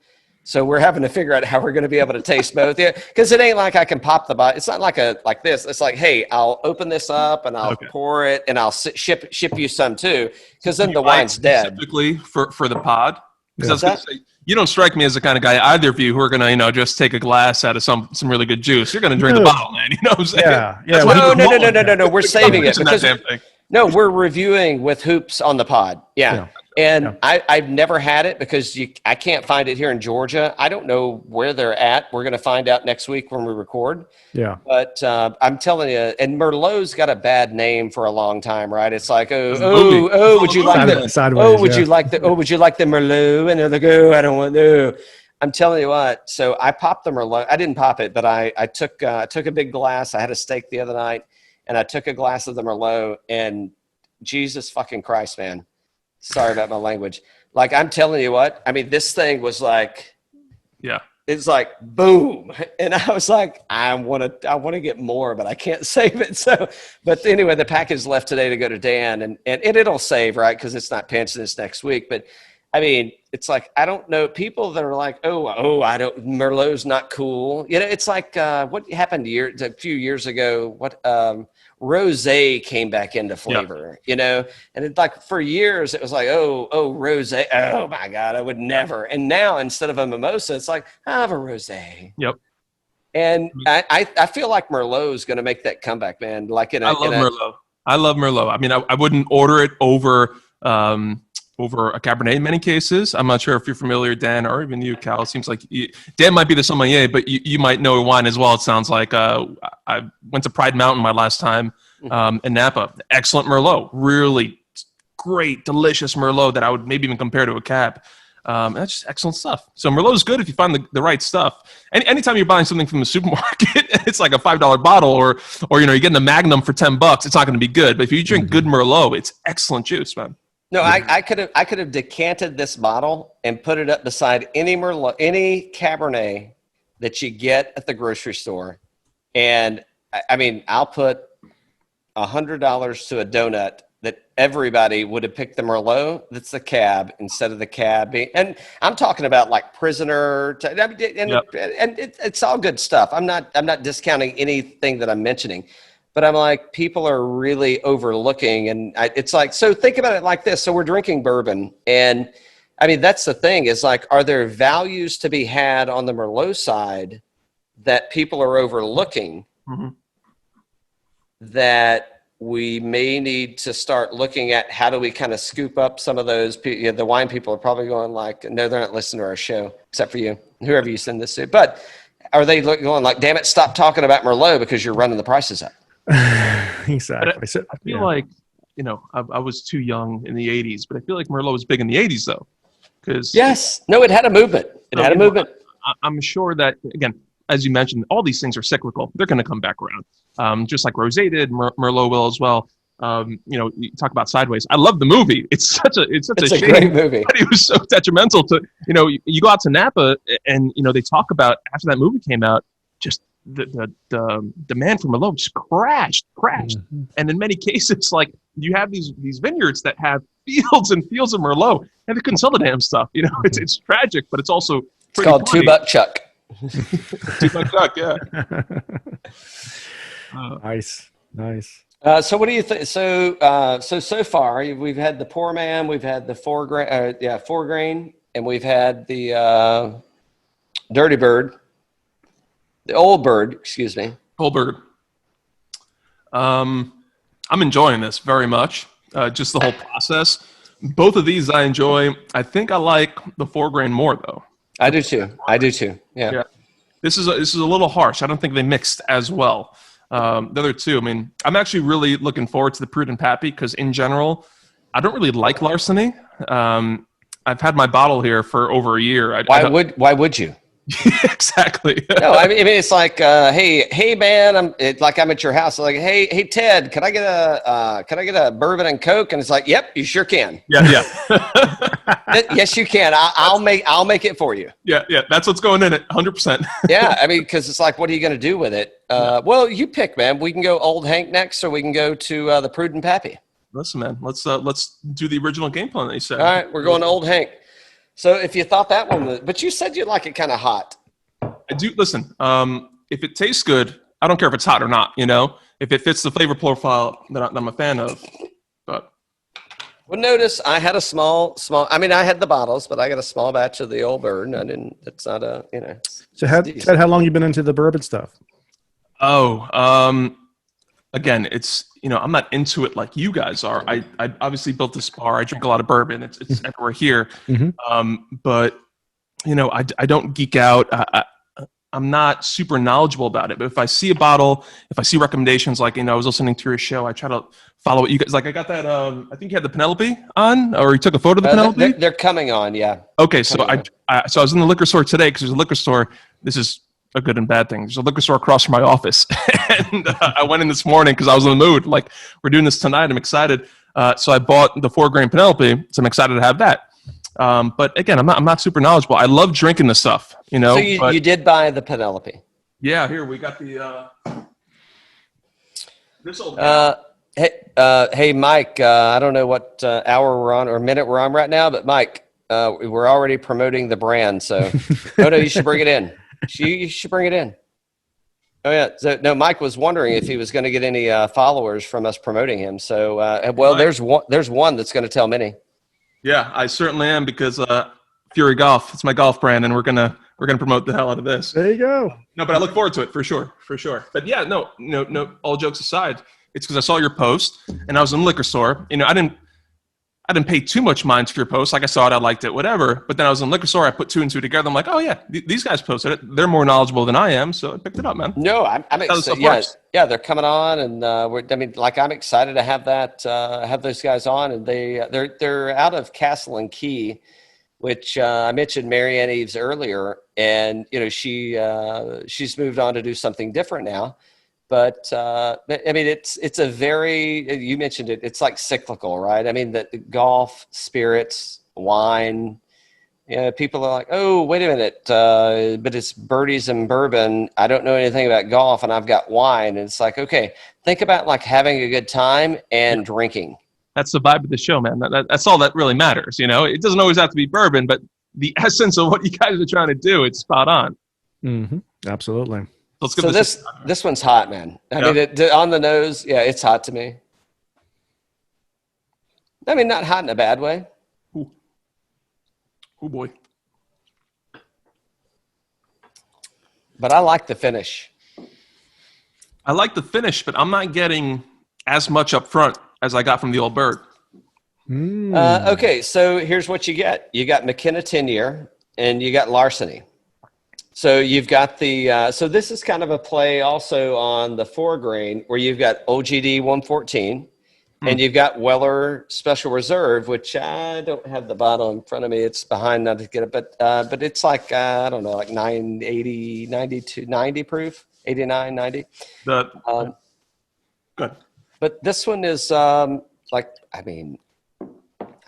So we're having to figure out how we're going to be able to taste both. Yeah, because it ain't like I can pop the bottle. It's not like this. It's like, hey, I'll open this up and I'll pour it and I'll ship you some too, because then the wine's dead. Specifically for the pod, because I was going to say, you don't strike me as the kind of guy, either of you, who are going to just take a glass out of some really good juice. You're going to drink the bottle, man. You know what I'm saying? Yeah. No. We're saving it because we're reviewing with Hoops on the pod. Yeah. And I've never had it because I can't find it here in Georgia. I don't know where they're at. We're going to find out next week when we record. Yeah. But I'm telling you, and Merlot's got a bad name for a long time, right? It's like, would you like would you like the Merlot? And they're like, I don't want to. I'm telling you what. So I popped the Merlot. I didn't pop it, but I took a big glass. I had a steak the other night, and I took a glass of the Merlot, and Jesus fucking Christ, man. Sorry about my language. Like, I'm telling you what, I mean, this thing was like, it's like boom. And I was like, I want to get more, but I can't save it. So, but anyway, the package left today to go to Dan, and it'll save, right? Cause it's not pinched this next week. But I mean, it's like, I don't know, people that are like, Merlot's not cool. It's like, what happened a few years ago, rosé came back into flavor, and it's like for years it was like, rosé, oh my God, I would never. And now instead of a mimosa, it's like, I have a rosé. Yep. And I feel like Merlot is going to make that comeback, man. Like Merlot. I love Merlot. I mean, I wouldn't order it over a Cabernet in many cases. I'm not sure if you're familiar, Dan, or even you, Cal. It seems like Dan might be the sommelier, but you might know wine as well, it sounds like. I went to Pride Mountain my last time in Napa. Excellent Merlot. Really great, delicious Merlot that I would maybe even compare to a Cab. That's just excellent stuff. So Merlot is good if you find the right stuff. Anytime you're buying something from the supermarket, it's like a $5 bottle, or you're getting a Magnum for $10. It's not going to be good. But if you drink good Merlot, it's excellent juice, man. No, I could have decanted this bottle and put it up beside any Merlot, any Cabernet that you get at the grocery store. And I mean, I'll put $100 to a donut that everybody would have picked the Merlot that's the cab instead of the cab being, and I'm talking about like Prisoner, it's all good stuff. I'm not discounting anything that I'm mentioning, but I'm like, people are really overlooking, and it's like, so think about it like this. So we're drinking bourbon, and I mean, that's the thing is like, are there values to be had on the Merlot side that people are overlooking that we may need to start looking at? How do we kind of scoop up some of those? The wine people are probably going like, no, they're not listening to our show, except for you, whoever you send this to. But are they going like, damn it, stop talking about Merlot because you're running the prices up? Exactly. I feel like, I was too young in the 80s, but I feel like Merlot was big in the 80s though. Yes. No, it had a movement. I'm sure that, again, as you mentioned, all these things are cyclical. They're going to come back around. Just like Rosé did, Merlot will as well. You talk about Sideways. I love the movie. It's such a shame great movie. That it was so detrimental to, you go out to Napa and, they talk about after that movie came out, just the demand for Merlot just crashed. Mm-hmm. And in many cases, like you have these vineyards that have fields and fields of Merlot and they couldn't sell the damn stuff. It's tragic, but it's also it's called $2 Chuck. $2 Chuck, yeah. Nice. So what do you think? So far we've had the Poor Man, we've had the 4 grain, and we've had the Dirty Bird, the Old Bird, excuse me. Old Bird. I'm enjoying this very much. Just the whole process. Both of these I enjoy. I think I like the 4 grain more though. I do too. Yeah. This is a little harsh. I don't think they mixed as well. The other two, I mean, I'm actually really looking forward to the Prudent Pappy because in general, I don't really like larceny. I've had my bottle here for over a year. Why would you? Exactly. No, I mean it's like, hey man, I'm at your house. Like, hey Ted, can I get a bourbon and Coke? And it's like, yep, you sure can. Yeah. Yes, you can. I'll make it for you. Yeah. That's what's going in it, 100%. Yeah, I mean, because it's like, what are you going to do with it? Well, you pick, man. We can go Old Hank next, or we can go to the Prudent Pappy. Listen, man, let's do the original game plan that you said. All right, we're going to Old Hank. So if you thought that one, but you said you like it kind of hot. I do. Listen, if it tastes good, I don't care if it's hot or not. If it fits the flavor profile that I'm a fan of. But well, notice I had a small. I mean, I had the bottles, but I got a small batch of the Old Bird. I didn't. It's not a. So, Ted, how long you been into the bourbon stuff? Again, it's I'm not into it like you guys are. I obviously built this bar. I drink a lot of bourbon. It's everywhere here. Mm-hmm. But I don't geek out. I'm not super knowledgeable about it. But if I see a bottle, if I see recommendations, like I was listening to your show, I try to follow what you guys like. I got that. I think you had the Penelope on, or you took a photo of the Penelope. They're coming on, yeah. Okay, so I was in the liquor store today because there's a liquor store. This is a good and bad thing. There's a liquor store across from my office. And I went in this morning because I was in the mood. Like, we're doing this tonight. I'm excited. So I bought the 4 grain Penelope. So I'm excited to have that. But again, I'm not super knowledgeable. I love drinking this stuff, So you did buy the Penelope. Yeah, here we got the this old hey Mike, I don't know what hour we're on or minute we're on right now, but Mike, we're already promoting the brand. So no, you should bring it in. You should bring it in. Oh yeah. So no, Mike was wondering if he was going to get any followers from us promoting him. So well, there's one that's going to tell many. Yeah, I certainly am because Fury Golf, it's my golf brand, and we're gonna promote the hell out of this. There you go. No, but I look forward to it for sure. But yeah, no. All jokes aside, it's because I saw your post and I was in the liquor store. I didn't pay too much mind to your post. Like I saw it, I liked it, whatever. But then I was in the liquor store. I put 2 and 2 together. I'm like, oh yeah, these guys posted it. They're more knowledgeable than I am, so I picked it up, man. No, I'm excited. Yeah, they're coming on, and I'm excited to have have those guys on, and they're out of Castle and Key, which I mentioned Marianne Eves earlier, and she's moved on to do something different now. But it's a very, you mentioned it, it's like cyclical, right? I mean, the golf, spirits, wine, people are like, oh, wait a minute, but it's birdies and bourbon. I don't know anything about golf, and I've got wine. And it's like, okay, think about like having a good time and drinking. That's the vibe of the show, man. That's all that really matters. It doesn't always have to be bourbon, but the essence of what you guys are trying to do, it's spot on. Mm-hmm. Absolutely. Let's give this one's hot, man. I mean, on the nose, yeah, it's hot to me. I mean, not hot in a bad way. Oh boy. But I like the finish. I like the finish, but I'm not getting as much up front as I got from the old bird. Okay, so here's what you get. You got McKenna 10-year, and you got Larceny. So you've got so this is kind of a play also on the 4-grain, where you've got OGD 114, and you've got Weller Special Reserve, which I don't have the bottle in front of me. It's behind, not to get it, but it's like, I don't know, like 980, 92, 90 proof, 89, 90. Good. But this one is I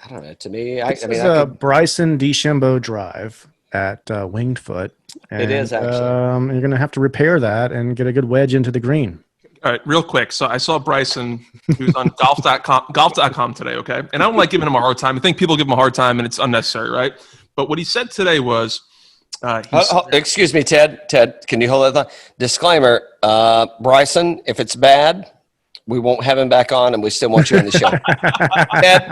don't know, to me. This is a Bryson DeChambeau drive at Winged Foot. And, it is, actually. You're going to have to repair that and get a good wedge into the green. All right, real quick. So I saw Bryson, who's on golf.com today, okay? And I don't like giving him a hard time. I think people give him a hard time, and it's unnecessary, right? But what he said today was... excuse me, Ted. Ted, can you hold that thought? Disclaimer, Bryson, if it's bad... we won't have him back on, and we still want you in the show.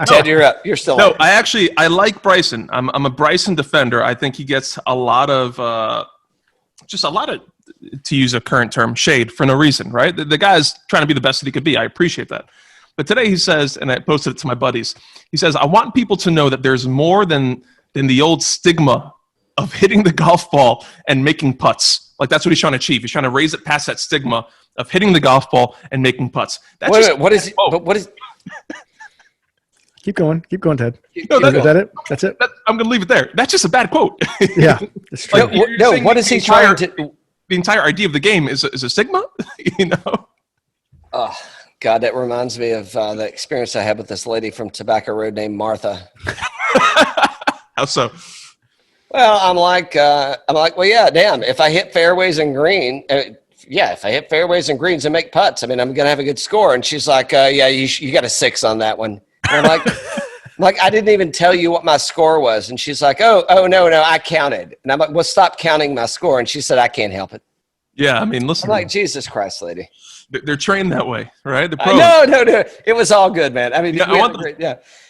Ted, you're up. You're still No, on. I like Bryson. I'm a Bryson defender. I think he gets a lot of, to use a current term, shade for no reason, right? The guy's trying to be the best that he could be. I appreciate that. But today he says, and I posted it to my buddies, he says, I want people to know that there's more than the old stigma of hitting the golf ball and making putts. Like, that's what he's trying to achieve. He's trying to raise it past that stigma of hitting the golf ball and making putts. What is? Keep going, Ted. No, is that it? That's it. I'm going to leave it there. That's just a bad quote. Yeah, it's true. No, what is he trying to? The entire idea of the game is a stigma, Oh God, that reminds me of the experience I had with this lady from Tobacco Road named Martha. How so? Well, I'm like, well, yeah, damn. If I hit fairways and green, if I hit fairways and greens and make putts, I mean, I'm gonna have a good score. And she's like, yeah, you got a 6 on that one. And I'm like, I didn't even tell you what my score was. And she's like, oh no, I counted. And I'm like, well, stop counting my score. And she said, I can't help it. Yeah, I mean, listen. I'm like, Jesus Christ, lady. They're trained that way, right? The pros. No. It was all good, man. I mean, yeah,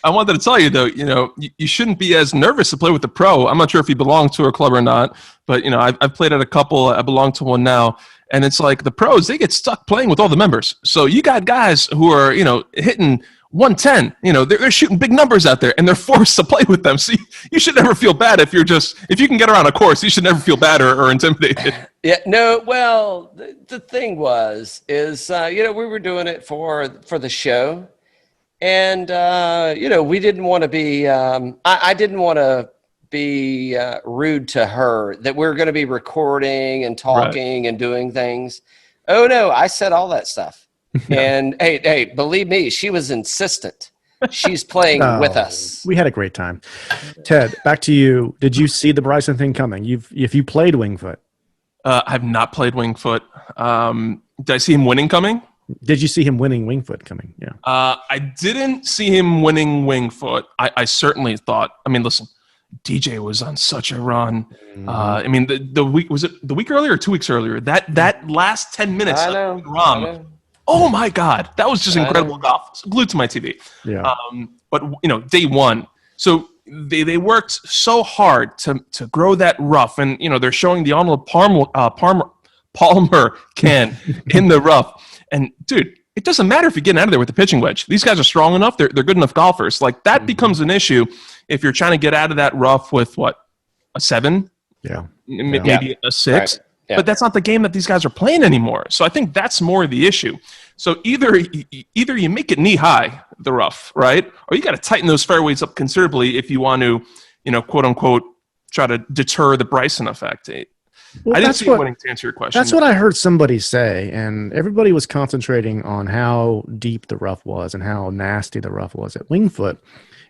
I wanted to tell you, though, you shouldn't be as nervous to play with the pro. I'm not sure if you belong to a club or not, but, I've played at a couple. I belong to one now. And it's like the pros, they get stuck playing with all the members. So you got guys who are, hitting 110, they're shooting big numbers out there and they're forced to play with them. So you should never feel bad if you can get around a course, you should never feel bad or intimidated. Yeah, no, well, the thing is, we were doing it for the show, and, we didn't want to be, I didn't want to be rude to her, that we're going to be recording and talking and doing things. Oh, no, I said all that stuff. And hey, believe me, she was insistent. She's playing with us. We had a great time. Ted, back to you. Did you see the Bryson thing coming? If you played Wingfoot. I've not played Wingfoot. Did I see him winning coming? Did you see him winning Wingfoot coming? Yeah. I didn't see him winning Wingfoot. I certainly thought. I mean, listen, DJ was on such a run. I mean, the week, was it the week earlier or 2 weeks earlier? That last 10 minutes I of know. Oh my God, that was just incredible golf. It's glued to my TV. Yeah. But day one, so they worked so hard to grow that rough, and they're showing the Arnold Palmer can in the rough. And dude, it doesn't matter if you're getting out of there with the pitching wedge. These guys are strong enough. They're good enough golfers. Like that becomes an issue if you're trying to get out of that rough with a 7, maybe a 6. Right. Yeah. But that's not the game that these guys are playing anymore. So I think that's more the issue. So either you make it knee high, the rough, right? Or you got to tighten those fairways up considerably if you want to, quote unquote, try to deter the Bryson effect. Well, I didn't see it winning, to answer your question. That's what I heard somebody say, and everybody was concentrating on how deep the rough was and how nasty the rough was at Wingfoot.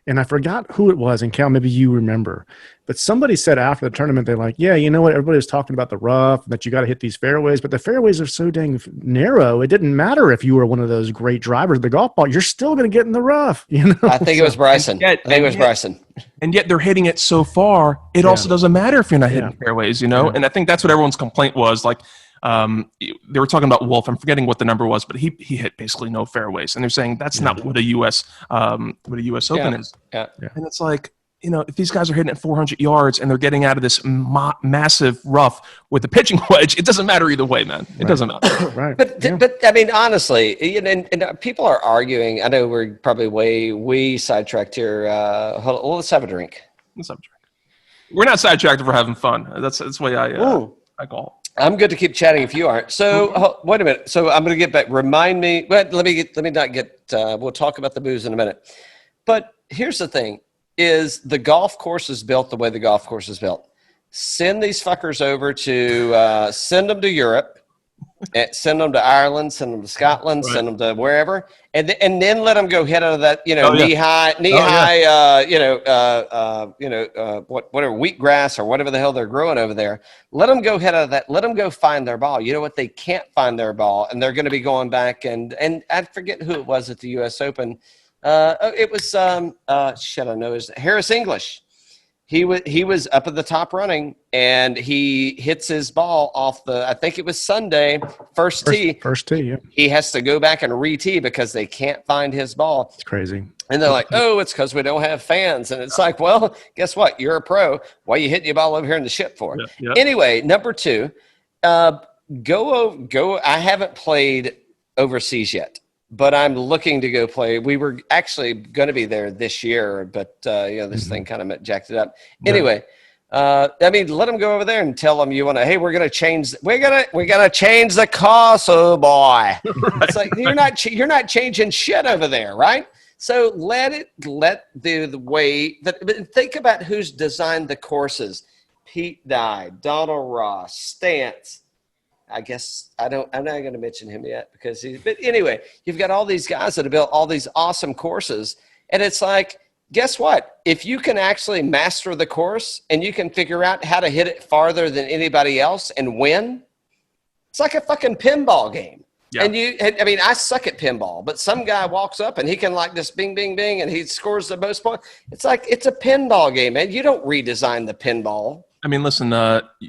And I forgot who it was. And Cal, maybe you remember. But somebody said after the tournament, they're like, yeah, you know what? Everybody was talking about the rough, that you got to hit these fairways. But the fairways are so dang narrow. It didn't matter if you were one of those great drivers of the golf ball. You're still going to get in the rough. You know? I think it was Bryson. I think it was Bryson. And yet they're hitting it so far, it also doesn't matter if you're not hitting fairways, you know? And I think that's what everyone's complaint was. Like, they were talking about Wolf. I'm forgetting what the number was, but he hit basically no fairways. And they're saying that's not what a U.S. Open is. Yeah. And it's like, you know, if these guys are hitting at 400 yards and they're getting out of this massive rough with a pitching wedge, it doesn't matter either way, man. It doesn't matter. Right. But I mean, honestly, you know, and people are arguing. I know we're probably way sidetracked here. Let's have a drink. Let's have a drink. We're not sidetracked if we're having fun. That's the way I call. I'm good to keep chatting if you aren't. So wait a minute. So I'm going to get back. Remind me. Well, let me not get. We'll talk about the booze in a minute. But here's the thing: is the golf course is built the way the golf course is built. Send these fuckers over to send them to Europe, send them to Ireland, send them to Scotland, send them to wherever, and then let them go hit out of that knee high, whatever wheatgrass or whatever the hell they're growing over there. Let them go hit out of that. Let them go find their ball. You know what? They can't find their ball, and they're going to be going back and I forget who it was at the U.S. Open. It was I know his Harris English. He was up at the top running, and he hits his ball off I think it was Sunday, first tee. First tee, yeah. He has to go back and re-tee because they can't find his ball. It's crazy. And they're like, oh, it's because we don't have fans. And it's like, well, guess what? You're a pro. Why are you hitting your ball over here in the ship for? Yeah. Anyway, number 2, go. I haven't played overseas yet, but I'm looking to go play. We were actually going to be there this year, but this thing kind of jacked it up. Anyway, I mean, let them go over there and tell them we're going to change. We're gonna change the course, oh boy. It's like you're not changing shit over there, right? So let the way that. But think about who's designed the courses: Pete Dye, Donald Ross, Stance. I guess I'm not going to mention him yet but anyway, you've got all these guys that have built all these awesome courses. And it's like, guess what? If you can actually master the course and you can figure out how to hit it farther than anybody else and win, it's like a fucking pinball game. Yeah. And I suck at pinball, but some guy walks up and he can like this bing, bing, bing, and he scores the most points. It's like, it's a pinball game, man. You don't redesign the pinball. I mean, listen,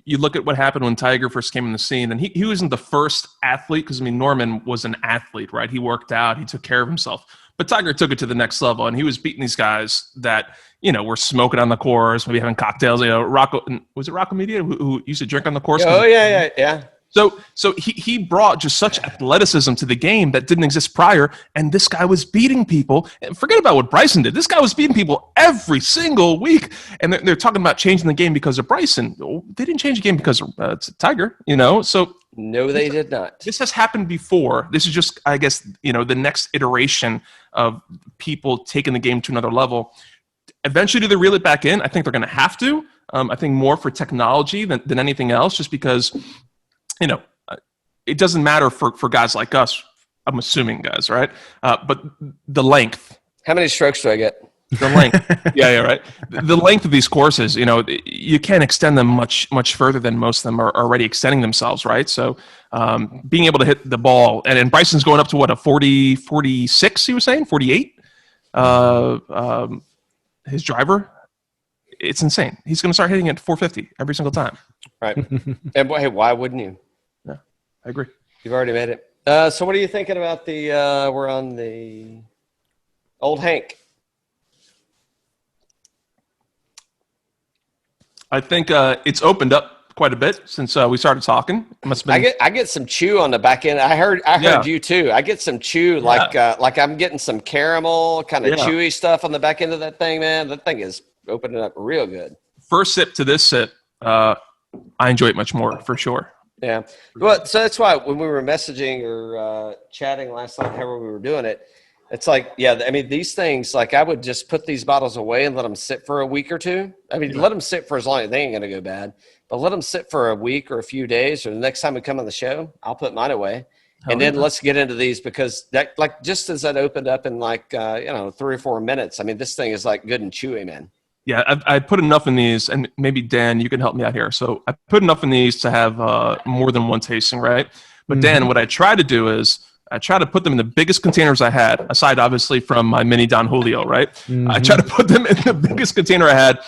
you look at what happened when Tiger first came in the scene, and he wasn't the first athlete because, Norman was an athlete, right? He worked out. He took care of himself. But Tiger took it to the next level, and he was beating these guys that, were smoking on the course, maybe having cocktails. Was it Rocco Media who used to drink on the course? Oh, yeah. So he brought just such athleticism to the game that didn't exist prior, and this guy was beating people. And forget about what Bryson did. This guy was beating people every single week, and they're talking about changing the game because of Bryson. They didn't change the game because of Tiger, So no, they did not. This has happened before. This is just, I guess, the next iteration of people taking the game to another level. Eventually, do they reel it back in? I think they're going to have to. I think more for technology than anything else, just because. It doesn't matter for guys like us. I'm assuming guys, right? But the length. How many strokes do I get? The length. yeah, right. The length of these courses, you can't extend them much further than most of them are already extending themselves, right? So being able to hit the ball, and Bryson's going up to what, a 40, 46, he was saying? 48? His driver? It's insane. He's going to start hitting it 450 every single time. Right. And hey, why wouldn't you? Yeah, I agree. You've already made it. So what are you thinking about we're on the Old Hank? I think it's opened up quite a bit since we started talking. It must have been... I get some chew on the back end. I heard you too. I get some chew, like I'm getting some caramel kind of chewy stuff on the back end of that thing, man. That thing is opening up real good. First sip to this sip, I enjoy it much more for sure. Yeah. Well, so that's why when we were messaging or chatting last night, however we were doing it, it's like, these things, like I would just put these bottles away and let them sit for a week or two. Let them sit for as long as they ain't going to go bad, but let them sit for a week or a few days, or the next time we come on the show, I'll put mine away And then let's get into these, because that, like, just as that opened up in like, 3 or 4 minutes, I mean, this thing is like good and chewy, man. Yeah, I put enough in these, and maybe Dan, you can help me out here. So I put enough in these to have more than one tasting, right? But Dan, what I try to do is I try to put them in the biggest containers I had, aside obviously from my mini Don Julio, right? I try to put them in the biggest container I had.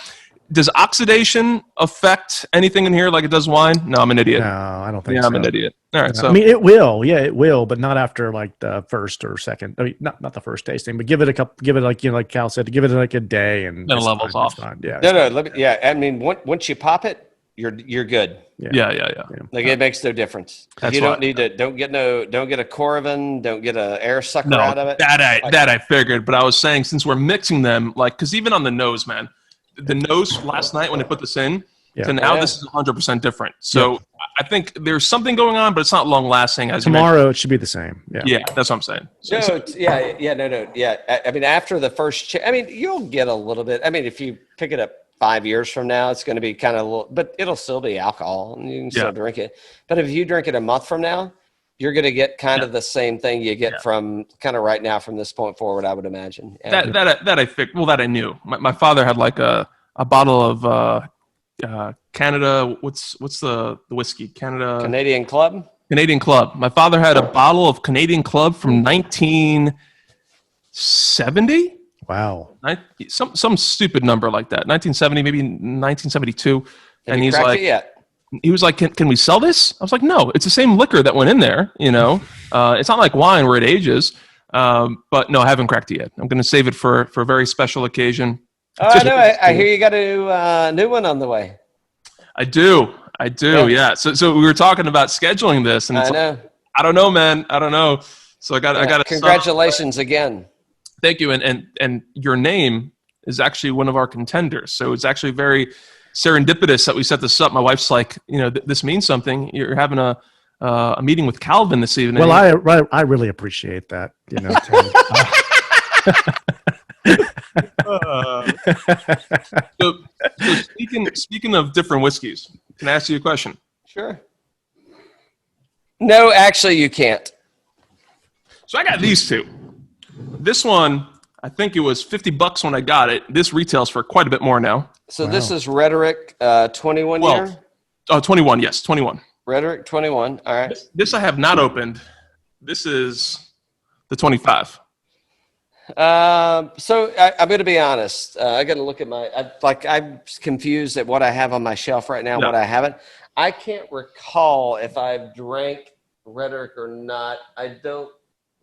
Does oxidation affect anything in here like it does wine? No, I'm an idiot. No, I don't think so. Yeah, I'm an idiot. All right, so I mean, it will. Yeah, it will, but not after like the first or second. I mean, not the first tasting, but give it like Cal said, give it like a day, and then it levels off. Yeah. No. I mean, once you pop it, you're good. Yeah. Like it makes no difference. That's You don't need to. Don't get a Coravin. Don't get a air sucker out of it. That I figured, but I was saying, since we're mixing them, like, because even on the nose, man, the nose last night when I put this in, to now this is 100% different. So I think there's something going on, but it's not long lasting. As tomorrow, it should be the same. Yeah, that's what I'm saying. I mean, after the first, you'll get a little bit. I mean, if you pick it up 5 years from now, it's going to be kind of a little, but it'll still be alcohol, and you can still drink it. But if you drink it a month from now, you're going to get kind of the same thing you get from kind of right now from this point forward, I would imagine. That I figured. Well, that I knew. My father had like a bottle of Canada. What's the whiskey? Canadian Club. Canadian Club. My father had a bottle of Canadian Club from 1970. Wow. Some stupid number like that. 1970, maybe 1972. And he's like, he was like, can we sell this? I was like, no, it's the same liquor that went in there. It's not like wine where it ages. But no, I haven't cracked it yet. I'm going to save it for a very special occasion. Oh, I know. I hear you got a new one on the way. I do. Yeah. So we were talking about scheduling this, and it's I don't know, man. I don't know. So I got. Congratulations again. Thank you. And your name is actually one of our contenders. So it's actually very serendipitous that we set this up. My wife's like, this means something. You're having a meeting with Calvin this evening. Well, I really appreciate that. So speaking of different whiskeys, can I ask you a question? Sure. No, actually, you can't. So I got these two. This one, I think it was $50 when I got it. This retails for quite a bit more now. So This is Rhetoric 21 year? 21, yes, 21. Rhetoric 21, all right. This I have not opened. This is the 25. So I'm going to be honest. I got to look at I'm confused at what I have on my shelf right now, what I haven't. I can't recall if I've drank Rhetoric or not. I don't.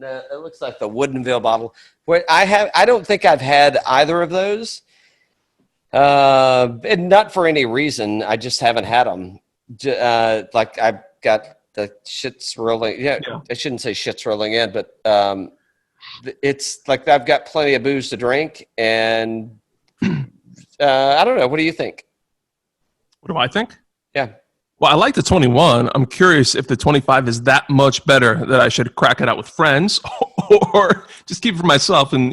It looks like the Woodinville bottle. I don't think I've had either of those. And not for any reason. I just haven't had them. Like I've got the shit's rolling. Yeah, I shouldn't say shit's rolling in, but it's like I've got plenty of booze to drink, and I don't know. What do you think? What do I think? Yeah. Well, I like the 21. I'm curious if the 25 is that much better that I should crack it out with friends or just keep it for myself and,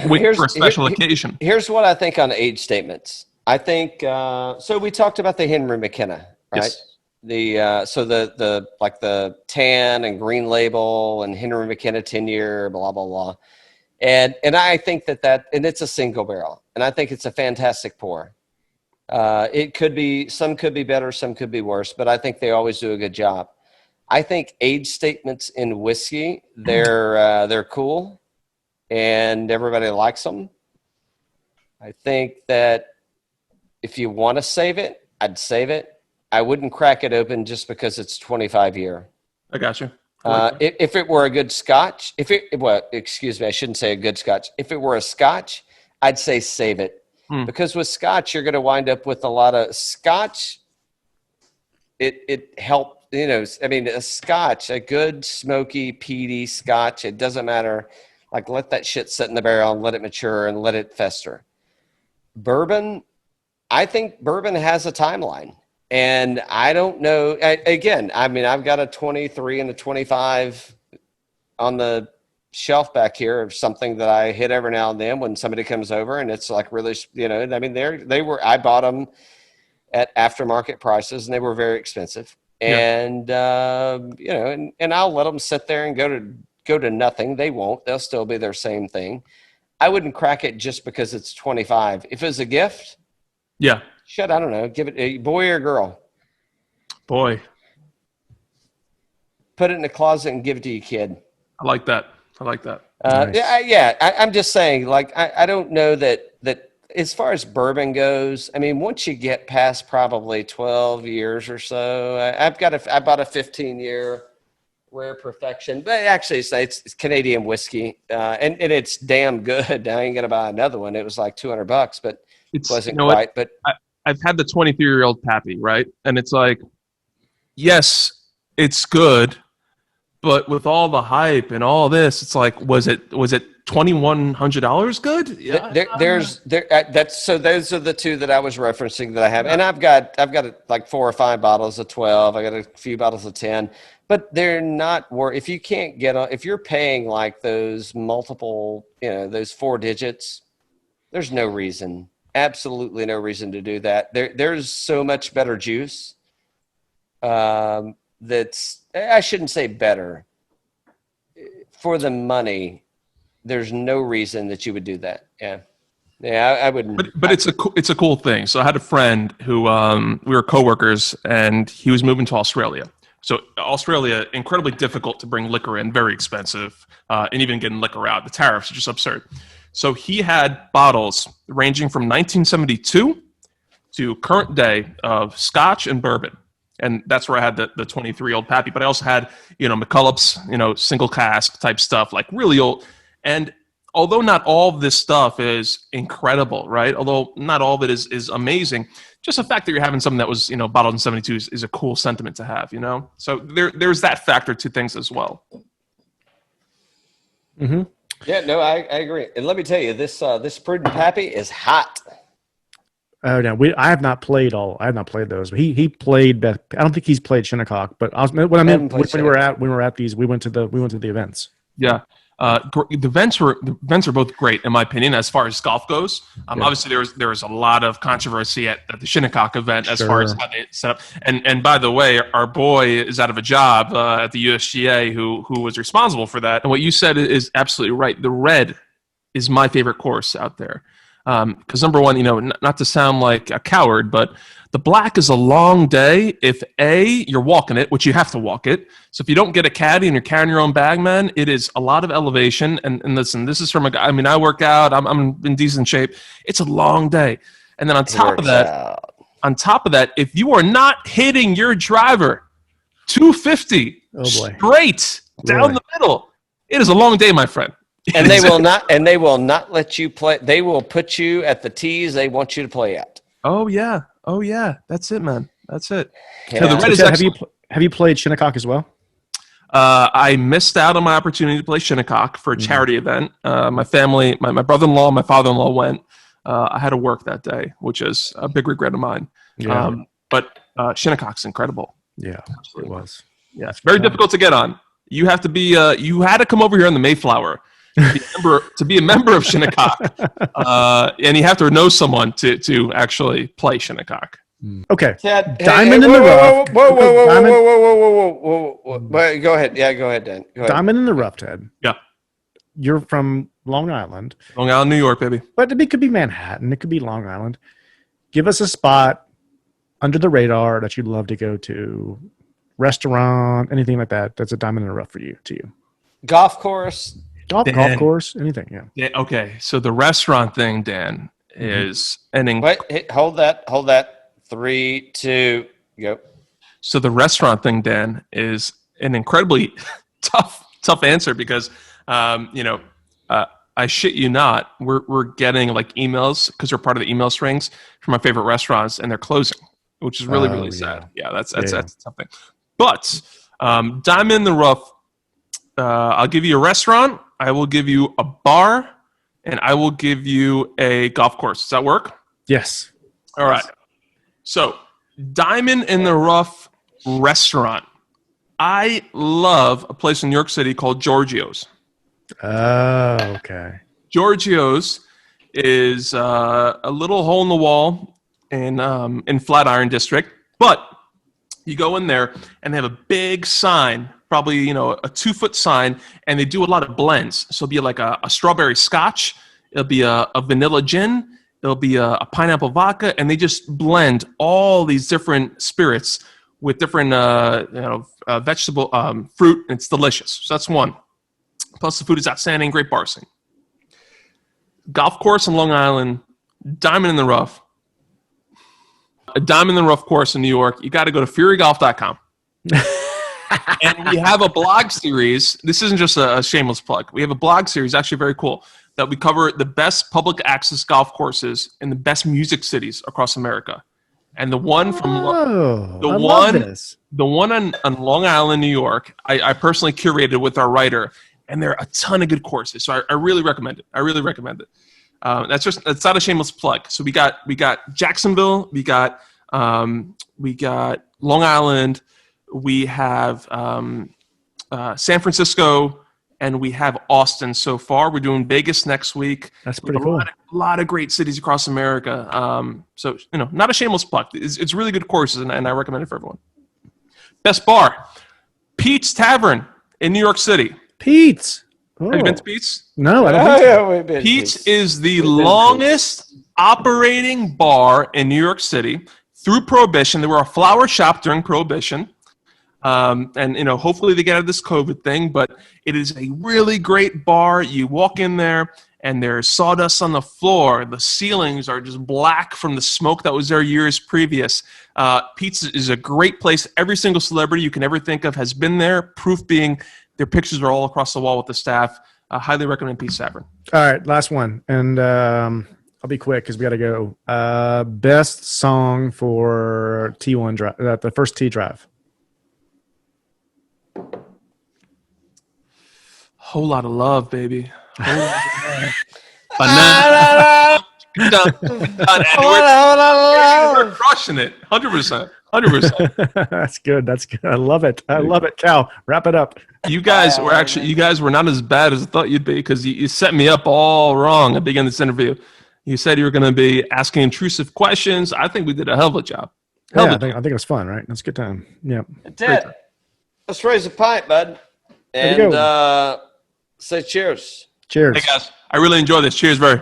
wait for a special occasion. Here's what I think on age statements. I think, so we talked about the Henry McKenna, right? Yes. The tan and green label and Henry McKenna 10-year, blah, blah, blah. And I think that and it's a single barrel, and I think it's a fantastic pour. It could be, some could be better, some could be worse, but I think they always do a good job. I think age statements in whiskey, they're cool and everybody likes them. I think that if you want to save it, I'd save it. I wouldn't crack it open just because it's 25 year. I got you. If it were a good scotch, excuse me, I shouldn't say a good scotch. If it were a scotch, I'd say save it. Because with scotch, you're going to wind up with a lot of scotch. It helped, a scotch, a good smoky, peaty scotch. It doesn't matter. Like, let that shit sit in the barrel and let it mature and let it fester. Bourbon, I think bourbon has a timeline. And I don't know. I've got a 23 and a 25 on the shelf back here of something that I hit every now and then when somebody comes over, and it's like really, I bought them at aftermarket prices and they were very expensive. and and I'll let them sit there and go to nothing. They won't. They'll still be their same thing. I wouldn't crack it just because it's 25. If it's a gift, yeah, I don't know. Give it a boy or girl. Boy, put it in the closet and give it to your kid. I like that. Nice. I'm just saying, like, I don't know that as far as bourbon goes, I mean, once you get past probably 12 years or so, I bought a 15-year Rare Perfection, but actually it's Canadian whiskey, and it's damn good. I ain't gonna buy another one. It was like $200, but it wasn't quite. But I've had the 23-year-old Pappy, right? And it's like, yes, it's good, but with all the hype and all this, it's like, was it $2,100 good? Yeah. Those are the two that I was referencing that I have, and I've got like 4 or 5 bottles of 12. I got a few bottles of 10, but they're not worth. If you can't get on, if you're paying like those multiple, those 4 digits, there's no reason, absolutely no reason to do that. There's so much better juice. That's, I shouldn't say better, for the money. There's no reason that you would do that. Yeah, I wouldn't. But it's a cool thing. So I had a friend who we were coworkers, and he was moving to Australia. So Australia, incredibly difficult to bring liquor in, very expensive, and even getting liquor out. The tariffs are just absurd. So he had bottles ranging from 1972 to current day of Scotch and bourbon. And that's where I had the 23-year-old Pappy. But I also had, McCulloch's, single cask type stuff, like really old. And although not all of this stuff is incredible, right? Although not all of it is amazing, just the fact that you're having something that was, bottled in 72 is a cool sentiment to have, So there's that factor to things as well. Mm-hmm. Yeah, no, I agree. And let me tell you, this Prudent Pappy is hot. Oh no, I have not played those. But he played Beth. I don't think he's played Shinnecock, but when we were at these, we went to the events. Yeah. The events are both great in my opinion as far as golf goes. Obviously there was a lot of controversy at the Shinnecock event as far as how they set up. And by the way, our boy is out of a job at the USGA who was responsible for that. And what you said is absolutely right. The red is my favorite course out there. Because number one, not to sound like a coward, but the black is a long day. If you're walking it, which you have to walk it. So if you don't get a caddy and you're carrying your own bag, man, it is a lot of elevation. And listen, this is from a guy. I mean, I work out. I'm in decent shape. It's a long day. And then on top of that, if you are not hitting your driver 250 straight down the middle, it is a long day, my friend. And they will not let you play. They will put you at the tees they want you to play at. Oh yeah. That's it, man. That's it. Yeah. So the red is have you played Shinnecock as well? I missed out on my opportunity to play Shinnecock for a charity event. My family, my brother-in-law, my father-in-law went. I had to work that day, which is a big regret of mine. Yeah. But Shinnecock's incredible. Yeah, absolutely. It was. Yeah, it's very difficult to get on. You have to be. You had to come over here on the Mayflower to be a member of Shinnecock, and you have to know someone to actually play Shinnecock. Okay. Ted, Diamond in the rough. Whoa. Go ahead. Yeah, go ahead, Dan. Go ahead. Diamond in the rough, Ted. Yeah. You're from Long Island. Long Island, New York, baby. But it could be Manhattan. It could be Long Island. Give us a spot under the radar that you'd love to go to. Restaurant, anything like that. That's a diamond in the rough to you. Golf course. Golf course, anything, yeah. Okay, so the restaurant thing, Dan, is hold that. 3, 2, go. So the restaurant thing, Dan, is an incredibly tough answer because, I shit you not, we're getting like emails because we're part of the email strings from my favorite restaurants, and they're closing, which is really sad. Yeah, that's something. But diamond in the rough. I'll give you a restaurant. I will give you a bar, and I will give you a golf course. Does that work? Yes. All right. So, diamond in the rough restaurant. I love a place in New York City called Giorgio's. Oh, okay. Giorgio's is a little hole in the wall in Flatiron District, but You go in there and they have a big sign, probably, you know, a 2-foot sign, and they do a lot of blends. So it'll be like a strawberry scotch, it'll be a vanilla gin, it'll be a pineapple vodka, and they just blend all these different spirits with different vegetable fruit, and it's delicious. So that's one. Plus the food is outstanding, great bar scene. Golf course in Long Island, diamond in the rough. A diamond in the rough course in New York, you got to go to furygolf.com. And we have a blog series. This isn't just a shameless plug. We have a blog series, actually very cool, that we cover the best public access golf courses in the best music cities across America. And the one from the one on Long Island, New York, I personally curated with our writer, and there are a ton of good courses. So I really recommend it. I really recommend it. That's not a shameless plug. So we got Jacksonville, we got Long Island, we have San Francisco, and we have Austin so far. We're doing Vegas next week. That's pretty cool. A lot of great cities across America. So, you know, not a shameless plug. It's really good courses, and I recommend it for everyone. Best bar, Pete's Tavern in New York City. Pete's. Have you been to Pete's? No, I don't think so. We've been Pete's is the longest operating bar in New York City through Prohibition. They were a flower shop during Prohibition. And, you know, hopefully they get out of this COVID thing, but it is a really great bar. You walk in there and there's sawdust on the floor. The ceilings are just black from the smoke that was there years previous. Pete's is a great place. Every single celebrity you can ever think of has been there. Proof being their pictures are all across the wall with the staff. Highly recommend Pete's Tavern. All right, last one. And I'll be quick because we got to go. Best song for T1 drive, the first T drive. Whole lot of love, baby. Whole lot of love. We're crushing it. 100%. 100%. That's good. That's good. I love it. I love it. Cal, wrap it up. You guys were not as bad as I thought you'd be, because you set me up all wrong at the beginning of this interview. You said you were going to be asking intrusive questions. I think we did a hell of a job. I think it was fun, right? That's a good time. Yeah. Ted, let's raise a pint, bud, and say cheers. Cheers. Hey guys, I really enjoyed this. Cheers, Barry.